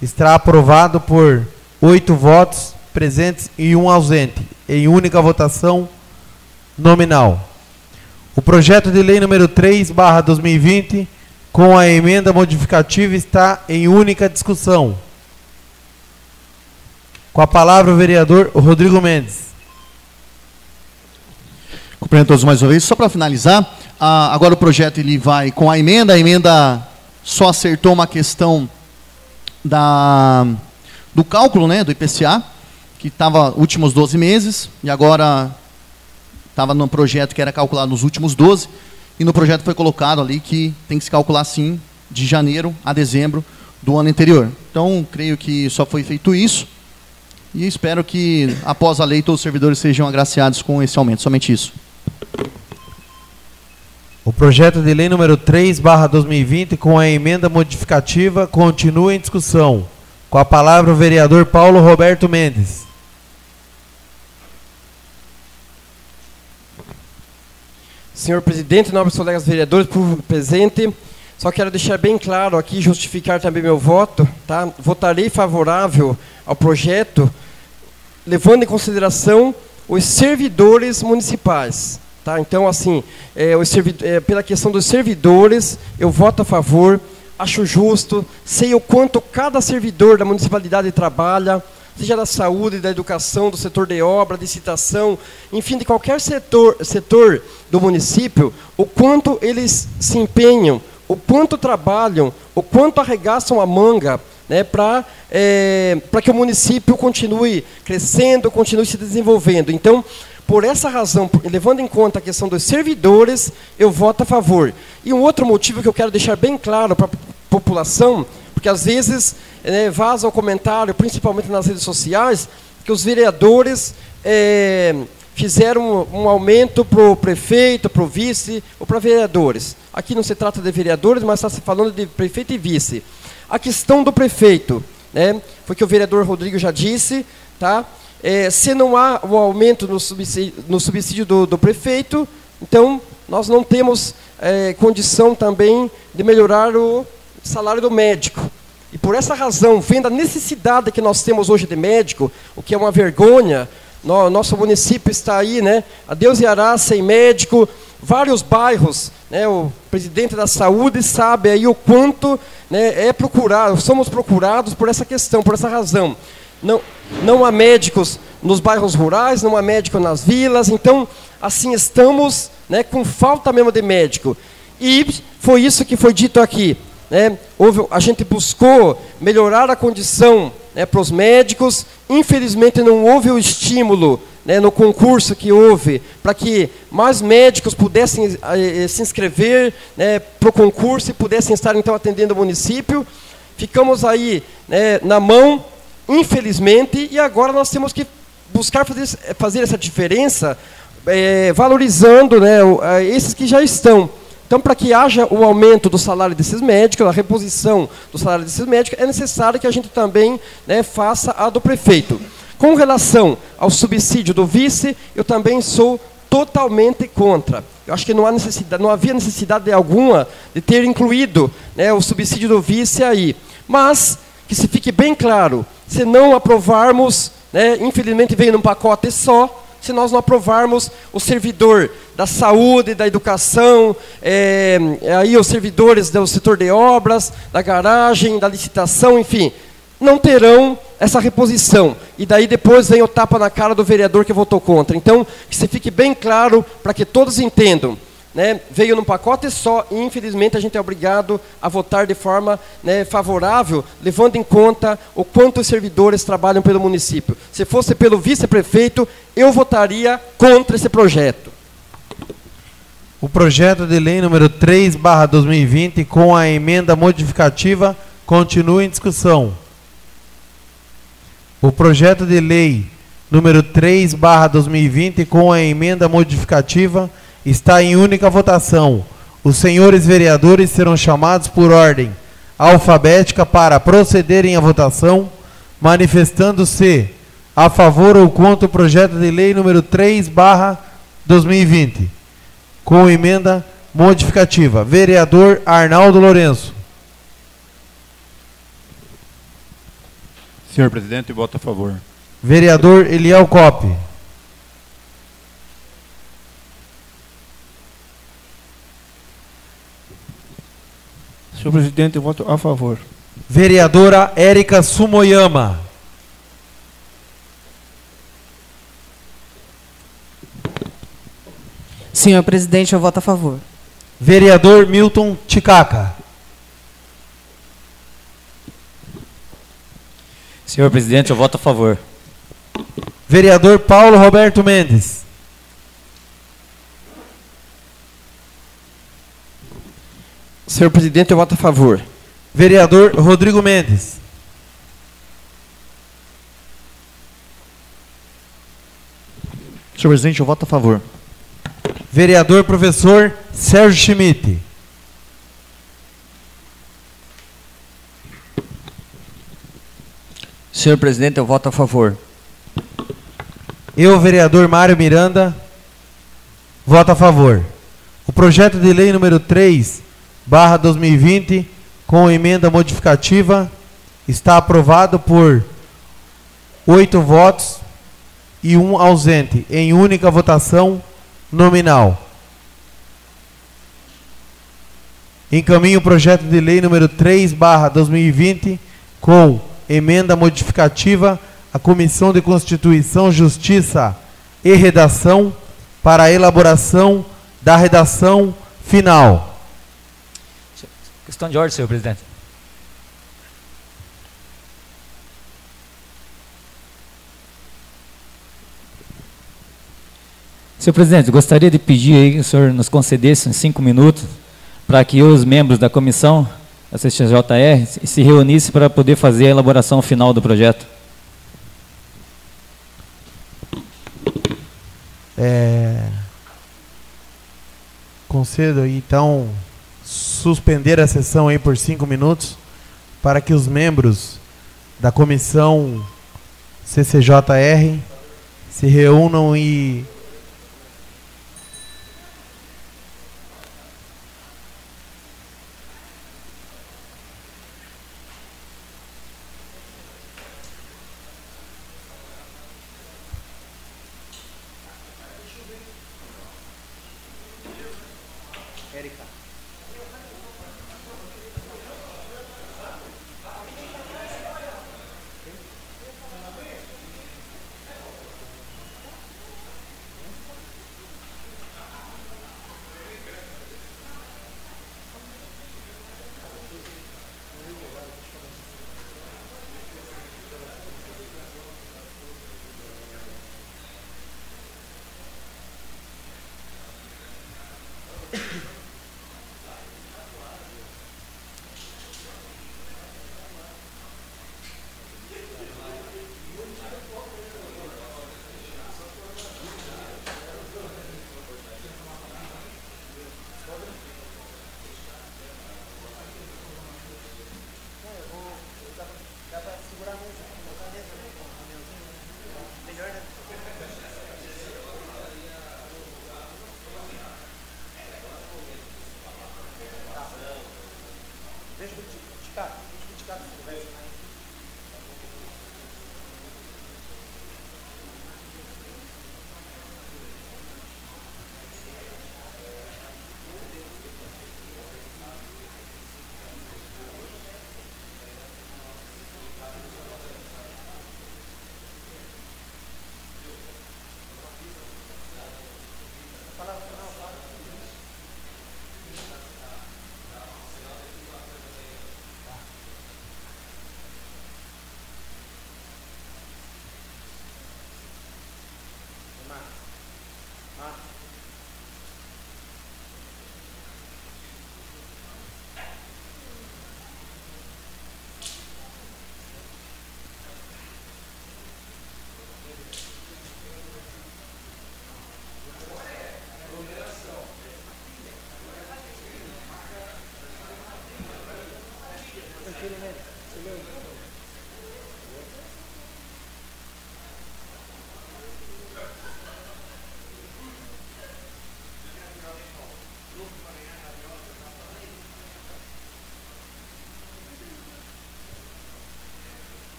está aprovado por 8 votos presentes e 1 ausente, em única votação nominal. O projeto de lei número 3/2020, com a emenda modificativa, está em única discussão. Com a palavra o vereador Rodrigo Mendes. Cumprimento todos mais uma vez. Só para finalizar, agora o projeto ele vai com a emenda só acertou uma questão do cálculo, né, do IPCA, que estava últimos 12 meses, e agora estava no projeto que era calculado nos últimos 12, e no projeto foi colocado ali que tem que se calcular sim de janeiro a dezembro do ano anterior. Então, creio que só foi feito isso, e espero que após a lei todos os servidores sejam agraciados com esse aumento, somente isso. O projeto de lei número 3/2020, com a emenda modificativa, continua em discussão. Com a palavra o vereador Paulo Roberto Mendes. Senhor presidente, nobres colegas vereadores, público presente, só quero deixar bem claro aqui, justificar também meu voto, tá? Votarei favorável ao projeto, levando em consideração os servidores municipais. Tá? Então, assim, pela questão dos servidores, eu voto a favor, acho justo, sei o quanto cada servidor da municipalidade trabalha, seja da saúde, da educação, do setor de obra, de licitação, enfim, de qualquer setor do município, o quanto eles se empenham, o quanto trabalham, o quanto arregaçam a manga, né, para que o município continue crescendo, continue se desenvolvendo. Então, por essa razão, levando em conta a questão dos servidores, eu voto a favor. E um outro motivo que eu quero deixar bem claro para a população, porque às vezes vaza o comentário, principalmente nas redes sociais, que os vereadores fizeram um aumento para o prefeito, para o vice ou para vereadores. Aqui não se trata de vereadores, mas está se falando de prefeito e vice. A questão do prefeito, né, foi que o vereador Rodrigo já disse, tá? Se não há o aumento no subsídio do prefeito, então nós não temos condição também de melhorar o salário do médico. E por essa razão, vendo a necessidade que nós temos hoje de médico, o que é uma vergonha, nosso município está aí, né, a Deus e Ará, sem médico, vários bairros, né, o presidente da saúde sabe aí o quanto, né, somos procurados por essa questão, por essa razão. Não há médicos nos bairros rurais, não há médico nas vilas, então, assim, estamos, né, com falta mesmo de médico. E foi isso que foi dito aqui, né? A gente buscou melhorar a condição, né, para os médicos, infelizmente não houve o estímulo, né, no concurso que houve, para que mais médicos pudessem se inscrever, né, para o concurso e pudessem estar, então, atendendo o município. Ficamos aí, na mão, infelizmente, e agora nós temos que buscar fazer essa diferença, valorizando, né, esses que já estão. Então, para que haja o aumento do salário desses médicos, a reposição do salário desses médicos, é necessário que a gente também, né, faça a do prefeito. Com relação ao subsídio do vice, eu também sou totalmente contra. Eu acho que não havia necessidade alguma de ter incluído, né, o subsídio do vice aí. Mas que se fique bem claro, se não aprovarmos, né, infelizmente veio num pacote só, se nós não aprovarmos o servidor da saúde, da educação, aí os servidores do setor de obras, da garagem, da licitação, enfim, não terão essa reposição. E daí depois vem o tapa na cara do vereador que votou contra. Então, que se fique bem claro, para que todos entendam, né, veio num pacote só e, infelizmente, a gente é obrigado a votar de forma, né, favorável, levando em conta o quanto os servidores trabalham pelo município. Se fosse pelo vice-prefeito, eu votaria contra esse projeto. O projeto de lei número 3/2020, com a emenda modificativa, continua em discussão. O projeto de lei número 3/2020, com a emenda modificativa, está em única votação. Os senhores vereadores serão chamados por ordem alfabética para procederem à votação, manifestando-se a favor ou contra o projeto de lei número 3/2020, com emenda modificativa. Vereador Arnaldo Lourenço. Senhor presidente, eu voto a favor. Vereador Eliel Coppe. Senhor presidente, eu voto a favor. Vereadora Érica Sumoyama. Senhor presidente, eu voto a favor. Vereador Milton Ticaca. Senhor presidente, eu voto a favor. Vereador Paulo Roberto Mendes. Senhor presidente, eu voto a favor. Vereador Rodrigo Mendes. Senhor presidente, eu voto a favor. Vereador professor Sérgio Schmidt. Senhor presidente, eu voto a favor. Eu, vereador Mário Miranda, voto a favor. O projeto de lei número 3/2020, com emenda modificativa, está aprovado por 8 votos e 1 ausente, em única votação nominal. Encaminho o projeto de lei número 3/2020, com emenda modificativa, à Comissão de Constituição, Justiça e Redação, para a elaboração da redação final. Questão de ordem, senhor presidente. Senhor presidente, gostaria de pedir aí que o senhor nos concedesse uns 5 minutos para que os membros da comissão, da CCJR, se reunissem para poder fazer a elaboração final do projeto. Concedo então suspender a sessão aí por 5 minutos para que os membros da comissão CCJR se reúnam e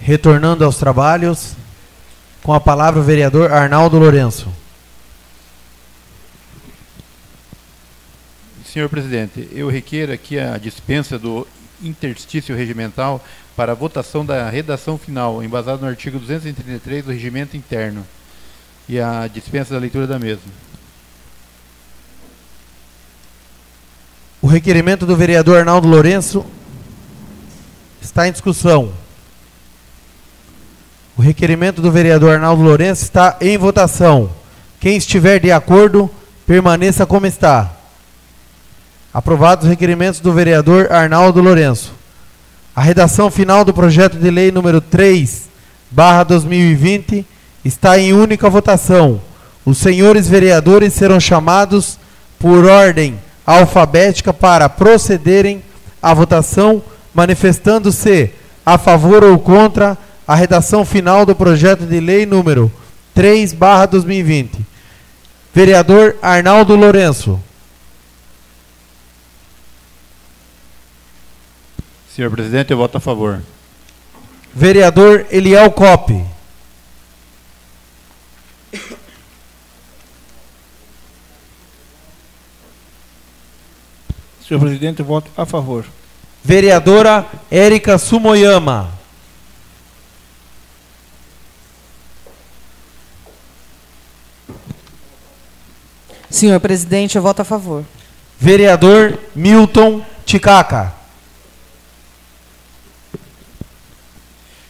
Retornando aos trabalhos, com a palavra o vereador Arnaldo Lourenço. Senhor presidente, eu requeiro aqui a dispensa do interstício regimental para a votação da redação final, embasado no artigo 233 do regimento interno, e a dispensa da leitura da mesma. O requerimento do vereador Arnaldo Lourenço está em discussão. O requerimento do vereador Arnaldo Lourenço está em votação. Quem estiver de acordo, permaneça como está. Aprovados os requerimentos do vereador Arnaldo Lourenço. A redação final do projeto de lei número 3/2020 está em única votação. Os senhores vereadores serão chamados por ordem alfabética para procederem à votação, manifestando-se a favor ou contra a redação final do projeto de lei número 3/2020. Vereador Arnaldo Lourenço. Senhor presidente, eu voto a favor. Vereador Eliel Coppe. Senhor presidente, eu voto a favor. Vereadora Érica Sumoyama. Senhor presidente, eu voto a favor. Vereador Milton Ticaca.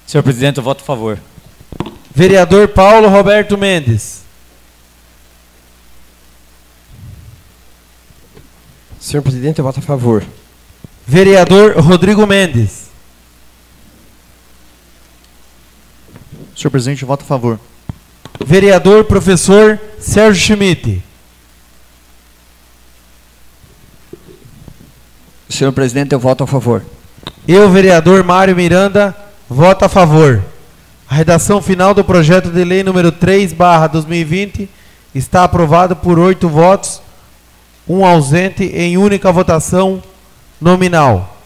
Senhor presidente, eu voto a favor. Vereador Paulo Roberto Mendes. Senhor presidente, eu voto a favor. Vereador Rodrigo Mendes. Senhor presidente, eu voto a favor. Vereador professor Sérgio Schmidt. Senhor presidente, eu voto a favor. Eu, vereador Mário Miranda, voto a favor. A redação final do projeto de lei número 3/2020 está aprovada por 8 votos, 1 ausente, em única votação nominal.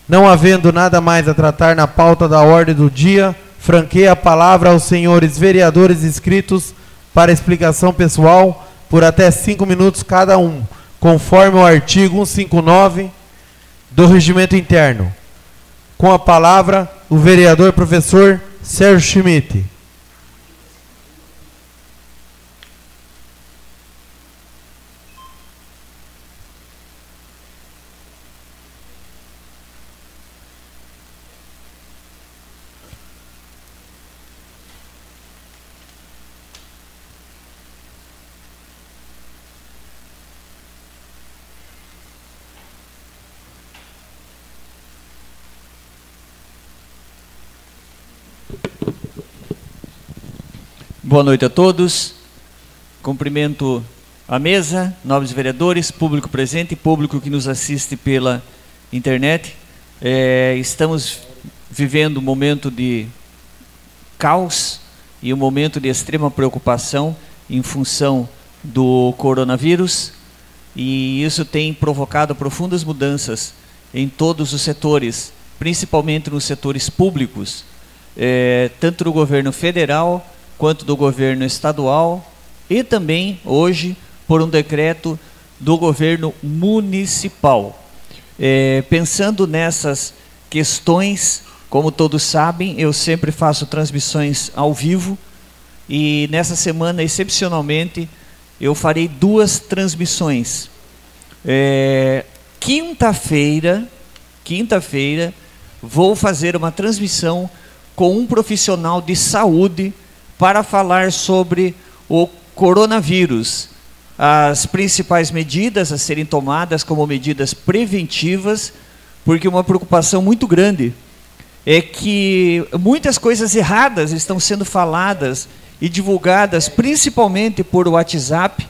Não havendo nada mais a tratar na pauta da ordem do dia, franqueio a palavra aos senhores vereadores inscritos para explicação pessoal por até 5 minutos cada um, conforme o artigo 159 do Regimento Interno. Com a palavra, o vereador professor Sérgio Schmidt. Boa noite a todos. Cumprimento a mesa, nobres vereadores, público presente e público que nos assiste pela internet. Estamos vivendo um momento de caos e um momento de extrema preocupação em função do coronavírus, e isso tem provocado profundas mudanças em todos os setores, principalmente nos setores públicos, tanto do governo federal quanto do governo estadual e também, hoje, por um decreto do governo municipal. Pensando nessas questões, como todos sabem, eu sempre faço transmissões ao vivo e nessa semana, excepcionalmente, eu farei 2 transmissões. Quinta-feira, vou fazer uma transmissão com um profissional de saúde para falar sobre o coronavírus. as principais medidas a serem tomadas como medidas preventivas, porque uma preocupação muito grande é que muitas coisas erradas estão sendo faladas e divulgadas, principalmente por WhatsApp.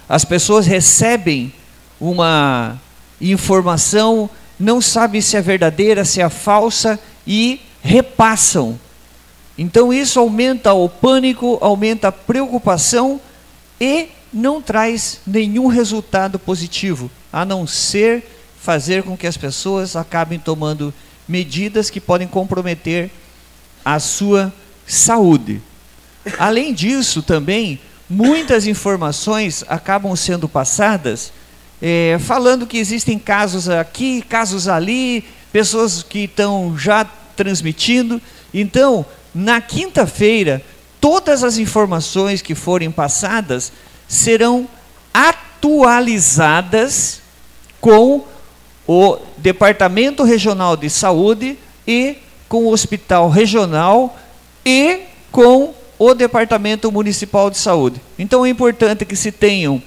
As pessoas recebem uma informação, não sabem se é verdadeira, se é falsa e repassam. Então isso aumenta o pânico, aumenta a preocupação e não traz nenhum resultado positivo, a não ser fazer com que as pessoas acabem tomando medidas que podem comprometer a sua saúde. Além disso, também, muitas informações acabam sendo passadas, falando que existem casos aqui, casos ali, pessoas que estão já transmitindo. Então, na quinta-feira, todas as informações que forem passadas serão atualizadas com o Departamento Regional de Saúde e com o Hospital Regional e com o Departamento Municipal de Saúde. Então é importante que se tenham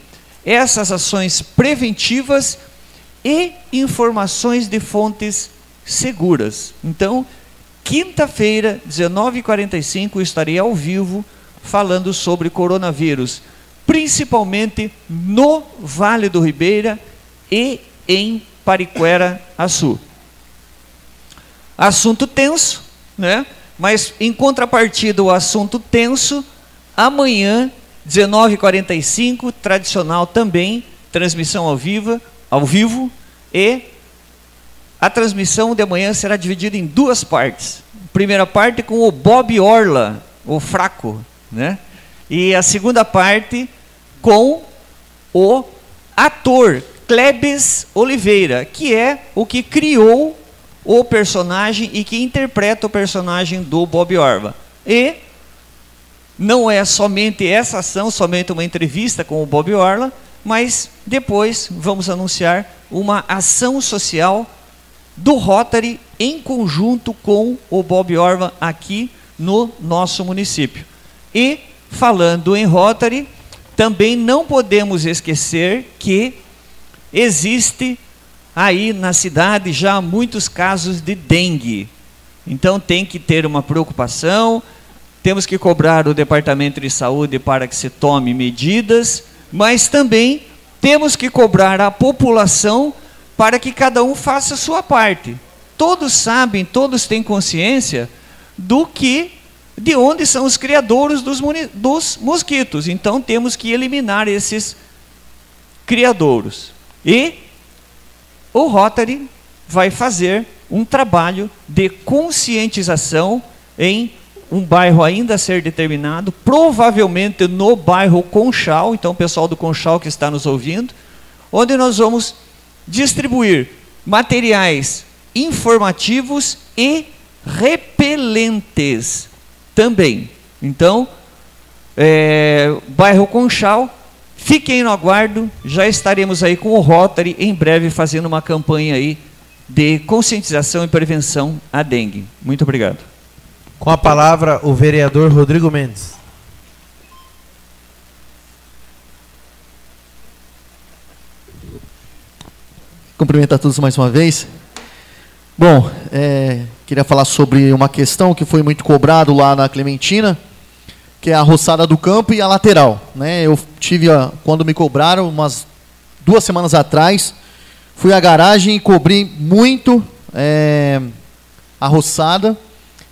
essas ações preventivas e informações de fontes seguras. Então, quinta-feira, 19h45, estarei ao vivo falando sobre coronavírus, principalmente no Vale do Ribeira e em Pariquera-Açu. Assunto tenso, né? Mas em contrapartida o assunto tenso, amanhã, 19h45, tradicional também, transmissão ao vivo, e a transmissão de amanhã será dividida em duas partes. Primeira parte com o Bob Orla, o fraco, né? E a segunda parte com o ator Clebes Oliveira, que é o que criou o personagem e que interpreta o personagem do Bob Orla. E não é somente essa ação, somente uma entrevista com o Bob Orla, mas depois vamos anunciar uma ação social do Rotary em conjunto com o Bob Orla aqui no nosso município. E falando em Rotary, também não podemos esquecer que existe aí na cidade já muitos casos de dengue. Então tem que ter uma preocupação, temos que cobrar o Departamento de Saúde para que se tome medidas, mas também temos que cobrar a população para que cada um faça a sua parte. Todos sabem, todos têm consciência de onde são os criadouros dos mosquitos. Então temos que eliminar esses criadouros. E o Rotary vai fazer um trabalho de conscientização em um bairro ainda a ser determinado, provavelmente no bairro Conchal, então o pessoal do Conchal que está nos ouvindo, onde nós vamos distribuir materiais informativos e repelentes também. Então, bairro Conchal, fiquem no aguardo, já estaremos aí com o Rotary em breve fazendo uma campanha aí de conscientização e prevenção à dengue. Muito obrigado. Com a palavra, o vereador Rodrigo Mendes. Cumprimentar todos mais uma vez. Bom, queria falar sobre uma questão que foi muito cobrado lá na Clementina, que é a roçada do campo e a lateral, né? Eu tive, quando me cobraram, umas 2 semanas atrás, fui à garagem e cobri muito a roçada,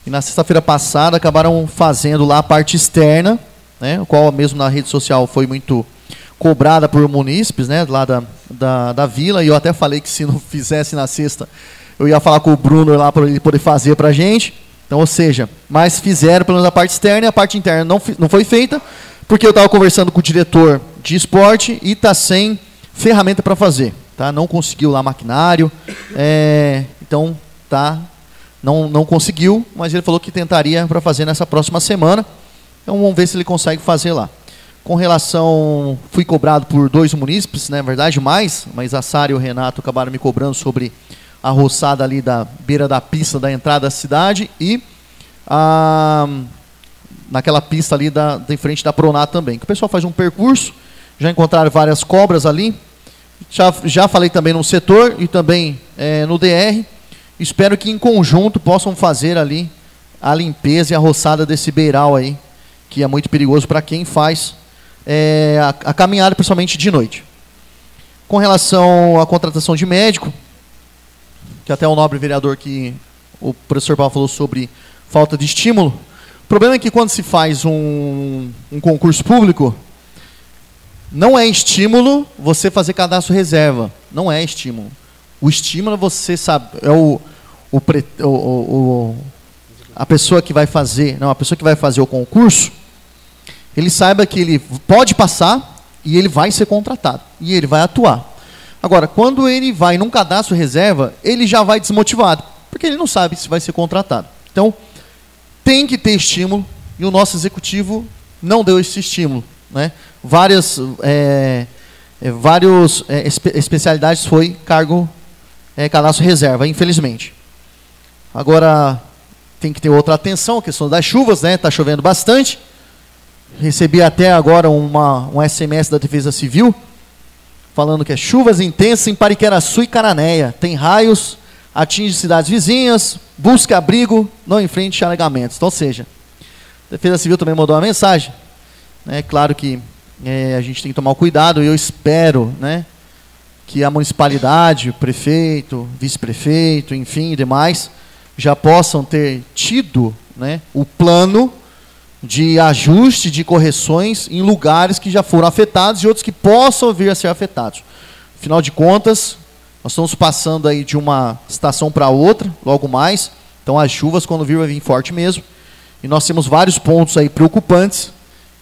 e na sexta-feira passada acabaram fazendo lá a parte externa, né? O qual mesmo na rede social foi muito cobrada por munícipes, né? Lá da vila, e eu até falei que se não fizesse na sexta, eu ia falar com o Bruno lá para ele poder fazer para a gente. Então, ou seja, mas fizeram pelo menos a parte externa, e a parte interna não foi feita, porque eu estava conversando com o diretor de esporte e está sem ferramenta para fazer. Tá? Não conseguiu lá maquinário, então não conseguiu, mas ele falou que tentaria para fazer nessa próxima semana. Então vamos ver se ele consegue fazer lá. Com relação, fui cobrado por 2 munícipes, na verdade mais, mas a Sara e o Renato acabaram me cobrando sobre a roçada ali da beira da pista da entrada da cidade e naquela pista ali em frente da Pronato também. Que o pessoal faz um percurso já encontraram várias cobras ali. Já falei também no setor e também no DR. Espero que em conjunto possam fazer ali a limpeza e a roçada desse beiral aí, que é muito perigoso para quem faz a caminhada, principalmente de noite. Com relação à contratação de médico, que até o nobre vereador que o professor Paulo falou sobre falta de estímulo. O problema é que quando se faz um concurso público, não é estímulo você fazer cadastro reserva. Não é estímulo. O estímulo é você sabe, a pessoa que vai fazer, não, a pessoa que vai fazer o concurso, ele saiba que ele pode passar e ele vai ser contratado e ele vai atuar. Agora, quando ele vai num cadastro reserva, ele já vai desmotivado, porque ele não sabe se vai ser contratado. Então, tem que ter estímulo e o nosso executivo não deu esse estímulo, né? Várias especialidades foi cargo cadastro reserva, infelizmente. Agora, tem que ter outra atenção, a questão das chuvas, né? Está chovendo bastante. Recebi até agora um SMS da Defesa Civil, falando que é chuvas intensas em Pariqueraçu e Cananéia. Tem raios, atinge cidades vizinhas, busca abrigo, não enfrente alagamentos. Então, ou seja, a Defesa Civil também mandou uma mensagem. É claro que a gente tem que tomar cuidado, e eu espero, né, que a municipalidade, o prefeito, vice-prefeito, enfim, demais, já possam ter tido, né, o plano de ajuste, de correções em lugares que já foram afetados e outros que possam vir a ser afetados. Afinal de contas, nós estamos passando aí de uma estação para outra, logo mais, então as chuvas, quando vir, vai vir forte mesmo, e nós temos vários pontos aí preocupantes,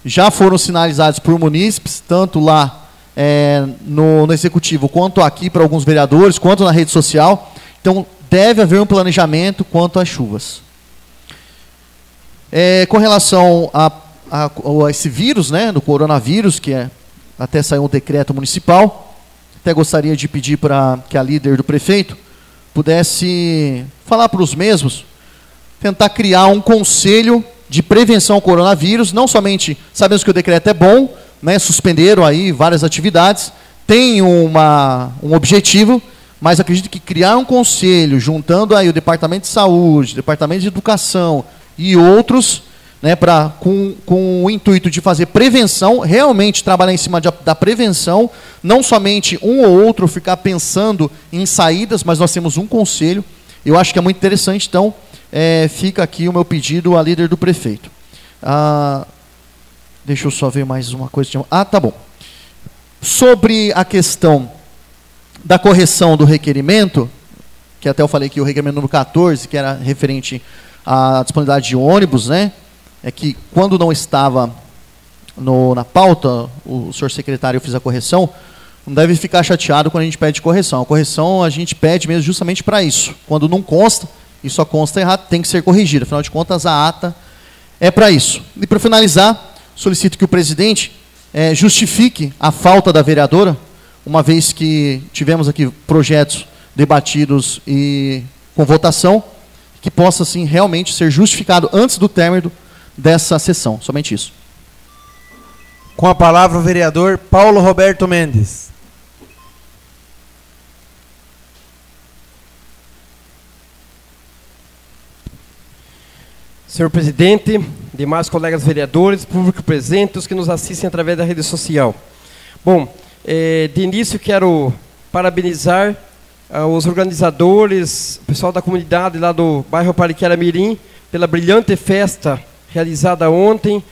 já foram sinalizados por munícipes, tanto lá no Executivo, quanto aqui para alguns vereadores, quanto na rede social. Então, deve haver um planejamento quanto às chuvas. Com relação a esse vírus, né, do coronavírus, que até saiu um decreto municipal, até gostaria de pedir para que a líder do prefeito pudesse falar para os mesmos, tentar criar um conselho de prevenção ao coronavírus. Não somente sabemos que o decreto é bom, né, suspenderam aí várias atividades, tem um objetivo, mas acredito que criar um conselho, juntando aí o Departamento de Saúde, Departamento de Educação e outros, né, com o intuito de fazer prevenção, realmente trabalhar em cima da prevenção, não somente um ou outro ficar pensando em saídas, mas nós temos um conselho, eu acho que é muito interessante. Então, fica aqui o meu pedido à líder do prefeito. Deixa eu só ver mais uma coisa. Tá bom. Sobre a questão da correção do requerimento, que até eu falei que o requerimento número 14, que era referente à disponibilidade de ônibus, né? É que quando não estava na pauta, o senhor secretário fez a correção, não deve ficar chateado quando a gente pede correção. A correção a gente pede mesmo justamente para isso. Quando não consta, e só consta errado, tem que ser corrigido. Afinal de contas, a ata é para isso. E para finalizar, solicito que o presidente justifique a falta da vereadora, uma vez que tivemos aqui projetos debatidos e com votação, que possa, sim, realmente ser justificado antes do término dessa sessão. Somente isso. Com a palavra o vereador Paulo Roberto Mendes. Senhor presidente, demais colegas vereadores, público presente, os que nos assistem através da rede social. Bom, de início quero parabenizar os organizadores, o pessoal da comunidade lá do bairro Pariquera Mirim, pela brilhante festa realizada ontem.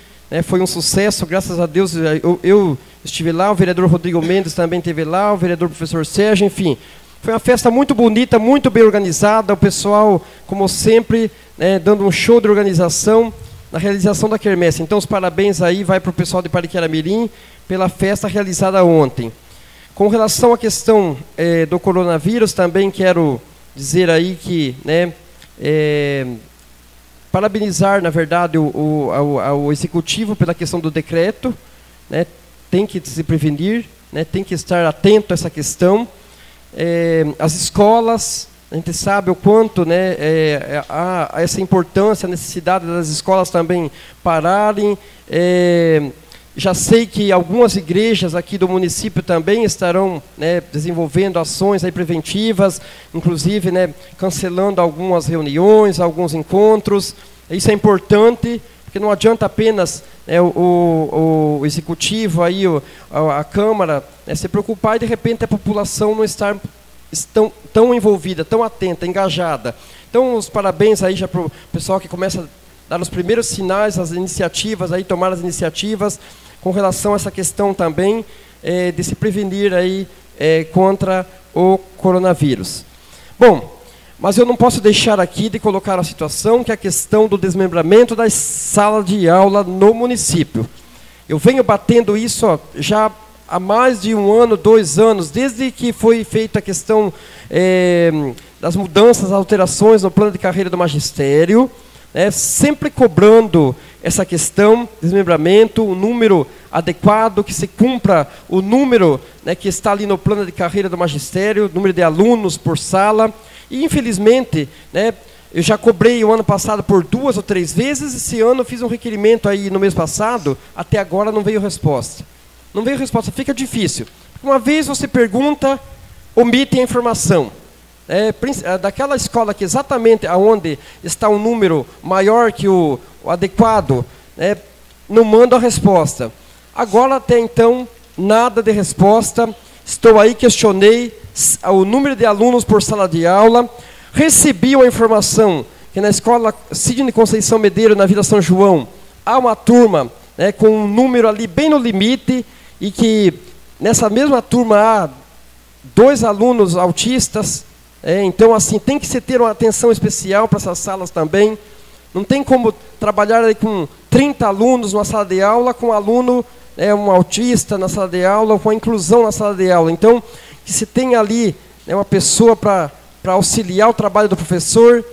Foi um sucesso, graças a Deus. Eu estive lá, o vereador Rodrigo Mendes também esteve lá, o vereador professor Sérgio, enfim. Foi uma festa muito bonita, muito bem organizada, o pessoal, como sempre, dando um show de organização na realização da quermesse. Então, os parabéns aí vai para o pessoal de Pariquera Mirim pela festa realizada ontem. Com relação à questão do coronavírus, também quero dizer aí que, parabenizar, na verdade, o executivo pela questão do decreto, tem que se prevenir, tem que estar atento a essa questão. As escolas, a gente sabe o quanto há essa importância, a necessidade das escolas também pararem, Já sei que algumas igrejas aqui do município também estarão, né, desenvolvendo ações aí preventivas, inclusive, né, cancelando algumas reuniões, alguns encontros. Isso é importante, porque não adianta apenas, né, o executivo, aí, a Câmara, né, se preocupar e de repente a população não estar tão envolvida, tão atenta, engajada. Então, os parabéns aí já para o pessoal que começa a dar os primeiros sinais, as iniciativas, aí, tomar as iniciativas com relação a essa questão também de se prevenir aí, contra o coronavírus. Bom, mas eu não posso deixar aqui de colocar a situação que é a questão do desmembramento das salas de aula no município. Eu venho batendo isso, ó, já há mais de 1 ano, 2 anos, desde que foi feita a questão das mudanças, alterações no plano de carreira do magistério, sempre cobrando essa questão, desmembramento, um número adequado, que se cumpra o número, né, que está ali no plano de carreira do magistério, número de alunos por sala. E, infelizmente, né, eu já cobrei o ano passado por 2 ou 3 vezes, esse ano eu fiz um requerimento aí no mês passado, até agora não veio resposta. Não veio resposta, fica difícil. Uma vez você pergunta, omite a informação. Daquela escola que exatamente aonde está um número maior que o adequado, não manda a resposta. Agora, até então, nada de resposta. Estou aí, questionei o número de alunos por sala de aula. Recebi uma informação que na escola Sidney Conceição Medeiro, na Vila São João, há uma turma, né, com um número ali bem no limite, e que nessa mesma turma há 2 alunos autistas. Então, assim, tem que se ter uma atenção especial para essas salas também. Não tem como trabalhar aí com 30 alunos numa sala de aula, com um aluno, um autista na sala de aula, com a inclusão na sala de aula. Então, que se tenha ali, uma pessoa para auxiliar o trabalho do professor,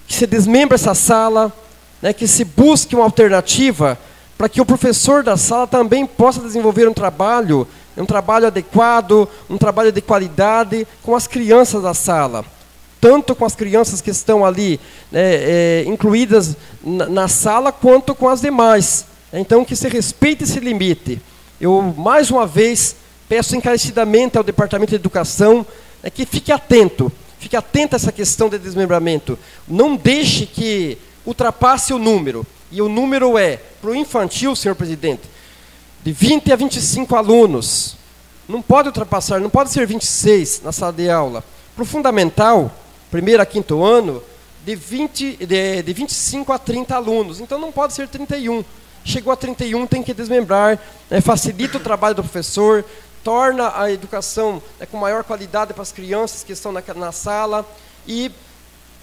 que se desmembre essa sala, né, que se busque uma alternativa para que o professor da sala também possa desenvolver um trabalho adequado, um trabalho de qualidade com as crianças da sala. Tanto com as crianças que estão ali, né, incluídas na sala, quanto com as demais. Então, que se respeite esse limite. Eu, mais uma vez, peço encarecidamente ao Departamento de Educação, que fique atento a essa questão de desmembramento. Não deixe que ultrapasse o número. E o número é, para o infantil, senhor presidente, de 20 a 25 alunos. Não pode ultrapassar, não pode ser 26 na sala de aula. Para o fundamental, 1º a 5º ano, de 25 a 30 alunos. Então não pode ser 31. Chegou a 31, tem que desmembrar, facilita o trabalho do professor, torna a educação com maior qualidade para as crianças que estão na sala e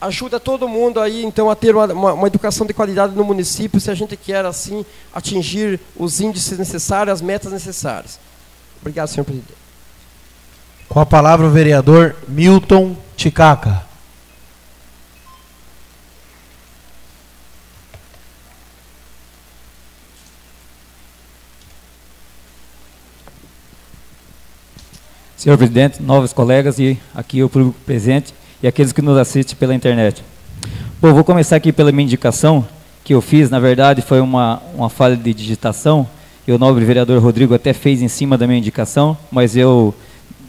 ajuda todo mundo aí, então, a ter uma educação de qualidade no município, se a gente quer, assim, atingir os índices necessários, as metas necessárias. Obrigado, senhor presidente. Com a palavra o vereador Milton Ticaca. Senhor presidente, novos colegas e aqui o público presente e aqueles que nos assistem pela internet. Bom, vou começar aqui pela minha indicação, que eu fiz, na verdade, foi uma falha de digitação, e o nobre vereador Rodrigo até fez em cima da minha indicação, mas eu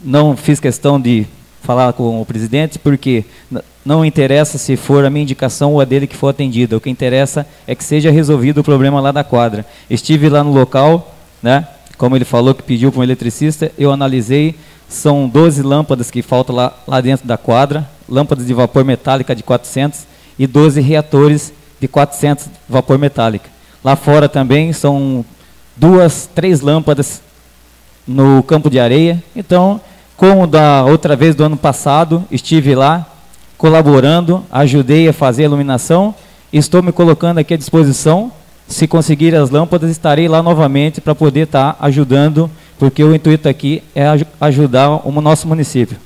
não fiz questão de falar com o presidente, porque não interessa se for a minha indicação ou a dele que for atendida, o que interessa é que seja resolvido o problema lá da quadra. Estive lá no local, né, como ele falou que pediu para um eletricista, eu analisei, são 12 lâmpadas que faltam lá dentro da quadra, lâmpadas de vapor metálica de 400 e 12 reatores de 400 vapor metálica. Lá fora também são 2, 3 lâmpadas no campo de areia. Então, como da outra vez do ano passado, estive lá colaborando, ajudei a fazer a iluminação e estou me colocando aqui à disposição. Se conseguir as lâmpadas, estarei lá novamente para poder estar ajudando, porque o intuito aqui é ajudar o nosso município.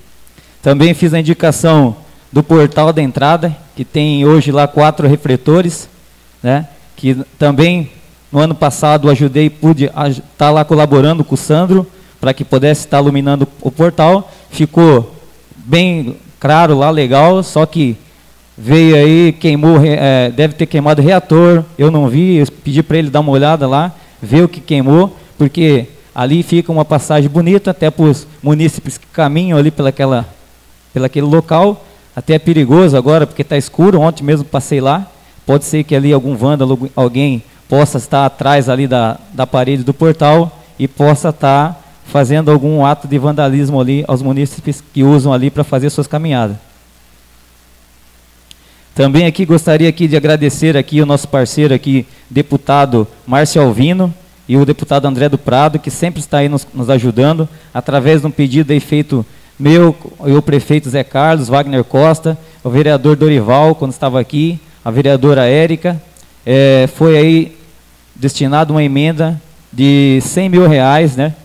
Também fiz a indicação do portal da entrada, que tem hoje lá 4 refletores, né, que também no ano passado ajudei, pude estar lá colaborando com o Sandro, para que pudesse estar iluminando o portal. Ficou bem claro lá, legal, só que veio aí, queimou, deve ter queimado o reator, eu não vi, eu pedi para ele dar uma olhada lá, ver o que queimou, porque ali fica uma passagem bonita até para os munícipes que caminham ali pelaquele local. Até é perigoso agora, porque está escuro. Ontem mesmo passei lá. Pode ser que ali algum vândalo, alguém possa estar atrás ali da parede do portal e possa estar fazendo algum ato de vandalismo ali aos munícipes que usam ali para fazer suas caminhadas. Também aqui gostaria aqui de agradecer aqui o nosso parceiro aqui, deputado Márcio Alvino, e o deputado André do Prado, que sempre está aí nos ajudando, através de um pedido aí feito meu e o prefeito Zé Carlos, Wagner Costa, o vereador Dorival, quando estava aqui, a vereadora Érica, foi aí destinado uma emenda de R$100 mil, né,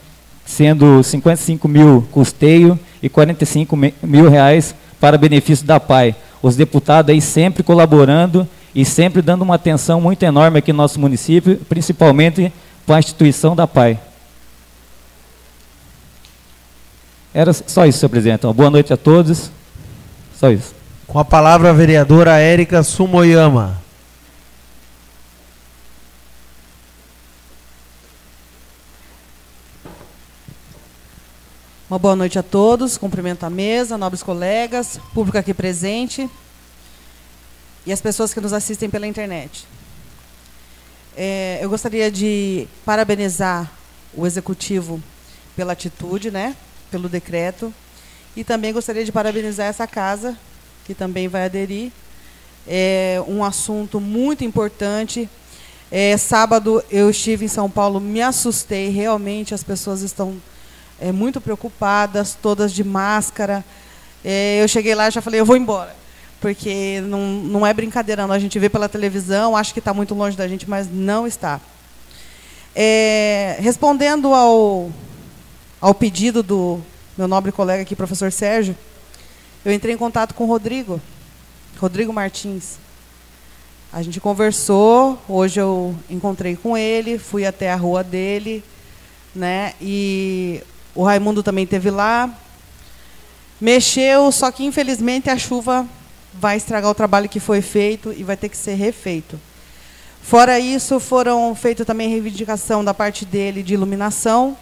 sendo 55 mil custeio e 45 mil reais para benefício da PAI. Os deputados aí sempre colaborando e sempre dando uma atenção muito enorme aqui no nosso município, principalmente para a instituição da PAI. Era só isso, senhor presidente. Então, boa noite a todos. Só isso. Com a palavra a vereadora Érica Sumoyama. Uma boa noite a todos, cumprimento a mesa, nobres colegas, público aqui presente e as pessoas que nos assistem pela internet. Eu gostaria de parabenizar o Executivo pela atitude, né, pelo decreto, e também gostaria de parabenizar essa casa, que também vai aderir. É um assunto muito importante. Sábado eu estive em São Paulo, me assustei, realmente as pessoas estão muito preocupadas, todas de máscara. Eu cheguei lá e já falei, eu vou embora. Porque não é brincadeira, não. A gente vê pela televisão, acho que está muito longe da gente, mas não está. Respondendo ao pedido do meu nobre colega aqui, professor Sérgio, eu entrei em contato com o Rodrigo Martins. A gente conversou, hoje eu encontrei com ele, fui até a rua dele, né? E o Raimundo também esteve lá. Mexeu, só que infelizmente a chuva vai estragar o trabalho que foi feito e vai ter que ser refeito. Fora isso, foram feitas também reivindicação da parte dele de iluminação,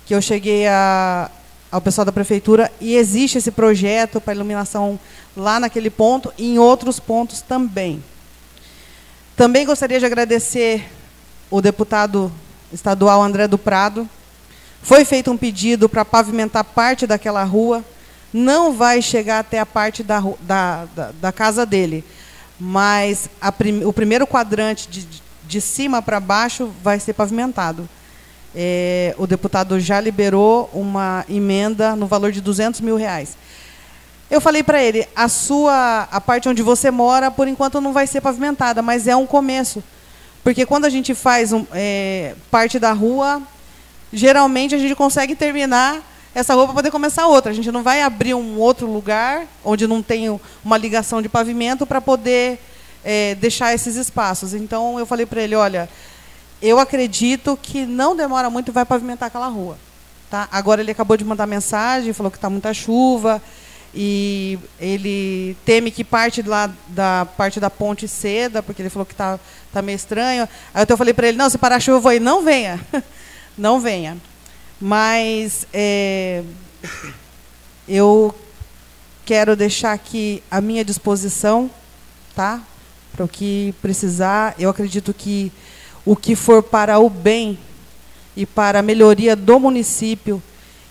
que eu cheguei ao pessoal da prefeitura, e existe esse projeto para iluminação lá naquele ponto e em outros pontos também. Também gostaria de agradecer o deputado estadual André do Prado. Foi feito um pedido para pavimentar parte daquela rua. Não vai chegar até a parte da casa dele, mas o primeiro quadrante de cima para baixo vai ser pavimentado. O deputado já liberou uma emenda no valor de R$200 mil. Eu falei para ele, a parte onde você mora, por enquanto não vai ser pavimentada, mas é um começo. Porque quando a gente faz parte da rua, geralmente a gente consegue terminar essa rua para poder começar outra. A gente não vai abrir um outro lugar onde não tem uma ligação de pavimento para poder deixar esses espaços. Então, eu falei para ele, olha, eu acredito que não demora muito e vai pavimentar aquela rua. Tá? Agora, ele acabou de mandar mensagem, falou que está muita chuva, e ele teme que parte da ponte ceda, porque ele falou que está meio estranho. Aí eu falei para ele, não, se parar a chuva, eu vou ir. Não venha. Não venha. Mas eu quero deixar aqui a minha disposição, tá? Para o que precisar. Eu acredito que o que for para o bem e para a melhoria do município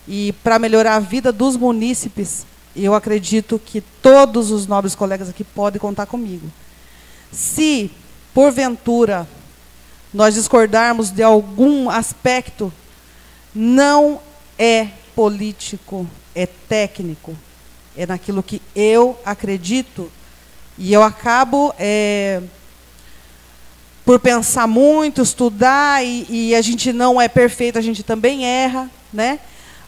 e para melhorar a vida dos munícipes, eu acredito que todos os nobres colegas aqui podem contar comigo. Se, porventura, nós discordarmos de algum aspecto, não é político, é técnico, é naquilo que eu acredito, e eu acabo por pensar muito, estudar, e a gente não é perfeito, a gente também erra, né?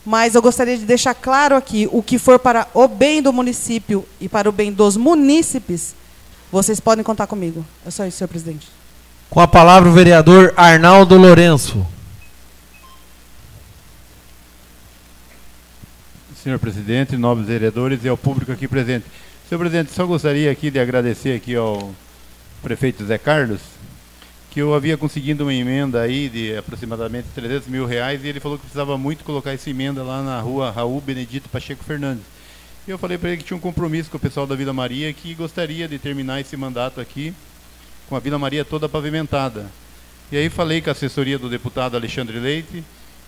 Mas eu gostaria de deixar claro aqui, o que for para o bem do município e para o bem dos munícipes, vocês podem contar comigo. É só isso, senhor presidente. Com a palavra o vereador Arnaldo Lourenço. Senhor presidente, nobres vereadores e ao público aqui presente. Senhor presidente, só gostaria aqui de agradecer aqui ao prefeito Zé Carlos que eu havia conseguido uma emenda aí de aproximadamente R$300 mil, e ele falou que precisava muito colocar essa emenda lá na rua Raul Benedito Pacheco Fernandes. E eu falei para ele que tinha um compromisso com o pessoal da Vila Maria, que gostaria de terminar esse mandato aqui com a Vila Maria toda pavimentada. E aí falei com a assessoria do deputado Alexandre Leite,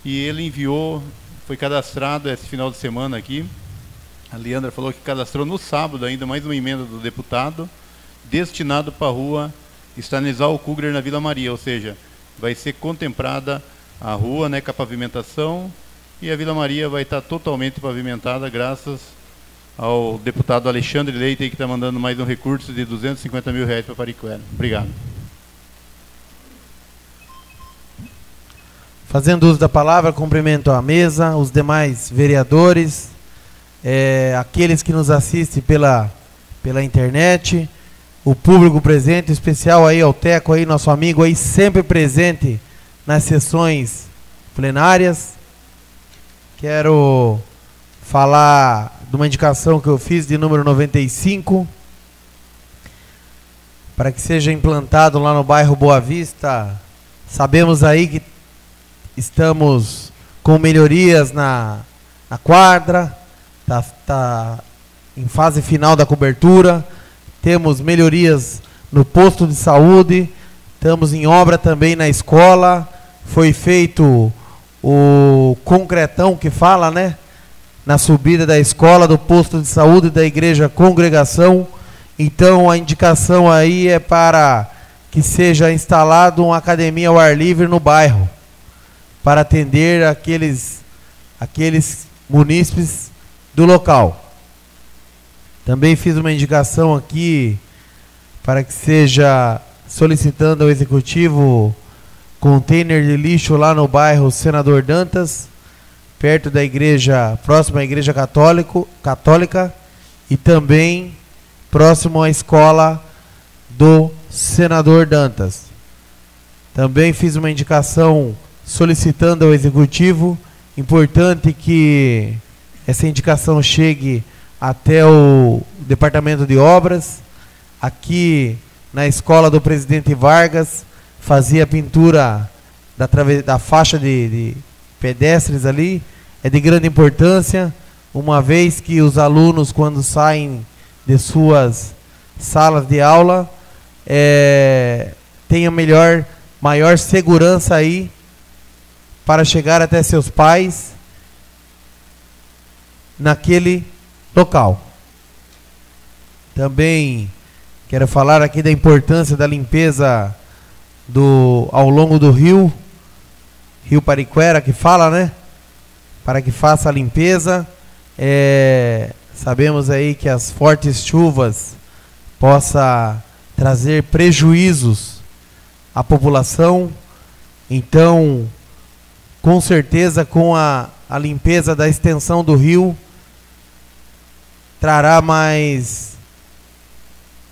e ele enviou, foi cadastrado esse final de semana aqui. A Leandra falou que cadastrou no sábado ainda mais uma emenda do deputado, destinado para a rua Stanislau Kugler na Vila Maria, ou seja, vai ser contemplada a rua, né, com a pavimentação, e a Vila Maria vai estar totalmente pavimentada graças ao deputado Alexandre Leite, que está mandando mais um recurso de R$250 mil para Pariquera. Obrigado. Fazendo uso da palavra, cumprimento a mesa, os demais vereadores, aqueles que nos assistem pela internet, o público presente, em especial aí ao Teco, aí, nosso amigo aí, sempre presente nas sessões plenárias. Quero falar de uma indicação que eu fiz de número 95, para que seja implantado lá no bairro Boa Vista. Sabemos aí que estamos com melhorias na quadra, tá em fase final da cobertura. Temos melhorias no posto de saúde, estamos em obra também na escola. Foi feito o concretão que fala, né? Na subida da escola, do posto de saúde da igreja Congregação. Então a indicação aí é para que seja instalado uma academia ao ar livre no bairro, para atender aqueles munícipes do local. Também fiz uma indicação aqui para que seja solicitando ao Executivo container de lixo lá no bairro Senador Dantas, perto da igreja, próximo à igreja católica, e também próximo à escola do Senador Dantas. Também fiz uma indicação solicitando ao Executivo, importante que essa indicação chegue até o Departamento de Obras. Aqui na escola do Presidente Vargas, fazia a pintura da faixa de pedestres ali. É de grande importância, uma vez que os alunos, quando saem de suas salas de aula, tenham maior segurança aí para chegar até seus pais naquele local. Também quero falar aqui da importância da limpeza ao longo do rio Pariquera, que fala, né? Para que faça a limpeza. Sabemos aí que as fortes chuvas possa trazer prejuízos à população. Então, com certeza, com a limpeza da extensão do rio, trará mais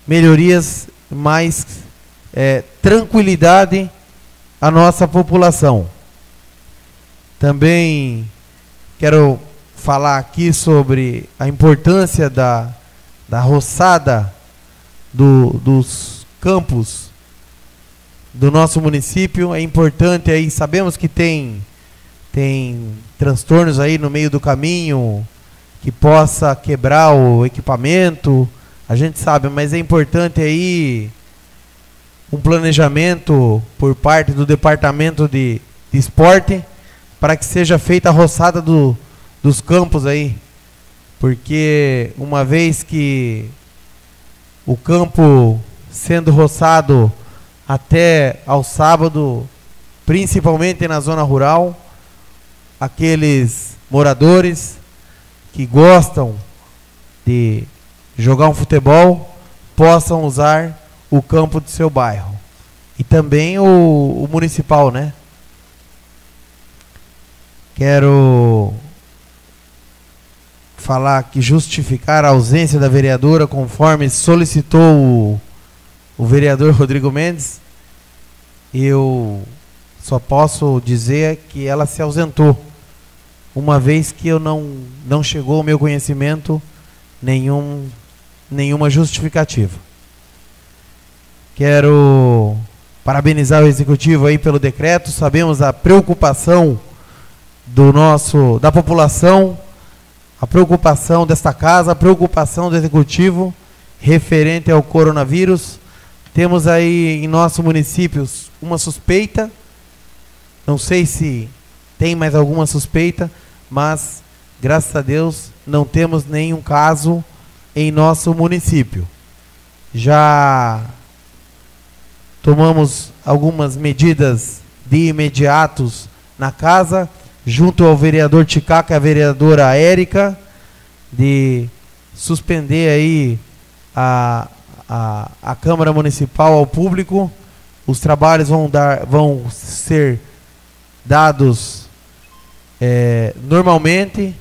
melhorias, mais tranquilidade à nossa população. Também quero falar aqui sobre a importância da roçada dos campos do nosso município. É importante aí, sabemos que tem transtornos aí no meio do caminho, que possa quebrar o equipamento, a gente sabe, mas é importante aí um planejamento por parte do Departamento de Esporte, para que seja feita a roçada dos campos aí, porque uma vez que o campo sendo roçado até ao sábado, principalmente na zona rural, aqueles moradores que gostam de jogar um futebol possam usar o campo do seu bairro, e também o municipal, né? Quero falar que justificar a ausência da vereadora, conforme solicitou o vereador Rodrigo Mendes. Eu só posso dizer que ela se ausentou, uma vez que não chegou ao meu conhecimento nenhuma justificativa. Quero parabenizar o executivo aí pelo decreto. Sabemos a preocupação da população, a preocupação desta casa, a preocupação do executivo referente ao coronavírus. Temos aí em nosso município uma suspeita, não sei se tem mais alguma suspeita, mas graças a Deus não temos nenhum caso em nosso município. Já tomamos algumas medidas de imediatos na casa, junto ao vereador Ticaca e a vereadora Érica, de suspender aí a Câmara Municipal ao público. Os trabalhos vão ser dados normalmente,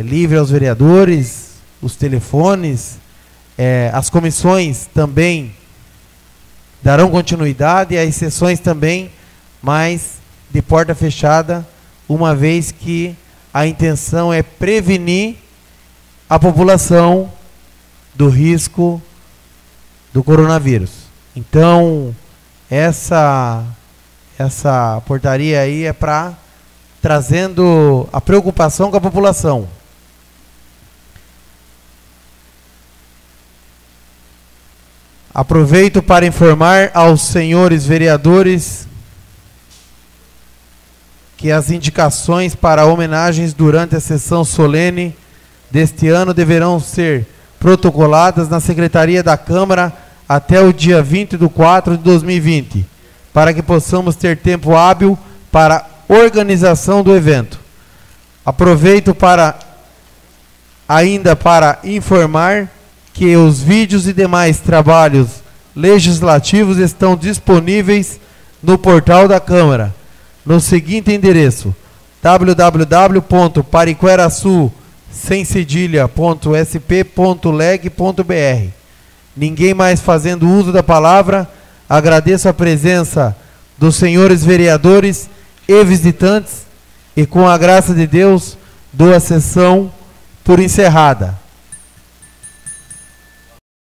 livre aos vereadores, os telefones, as comissões também darão continuidade, as sessões também, mas de porta fechada, uma vez que a intenção é prevenir a população do risco do coronavírus. Então, essa portaria aí é para trazendo a preocupação com a população. Aproveito para informar aos senhores vereadores que as indicações para homenagens durante a sessão solene deste ano deverão ser protocoladas na Secretaria da Câmara até o dia 20/4 de 2020, para que possamos ter tempo hábil para organização do evento. Aproveito ainda para informar que os vídeos e demais trabalhos legislativos estão disponíveis no portal da Câmara, no seguinte endereço: www.pariqueraçu.sp.leg.br. Ninguém mais fazendo uso da palavra, agradeço a presença dos senhores vereadores e visitantes e, com a graça de Deus, dou a sessão por encerrada.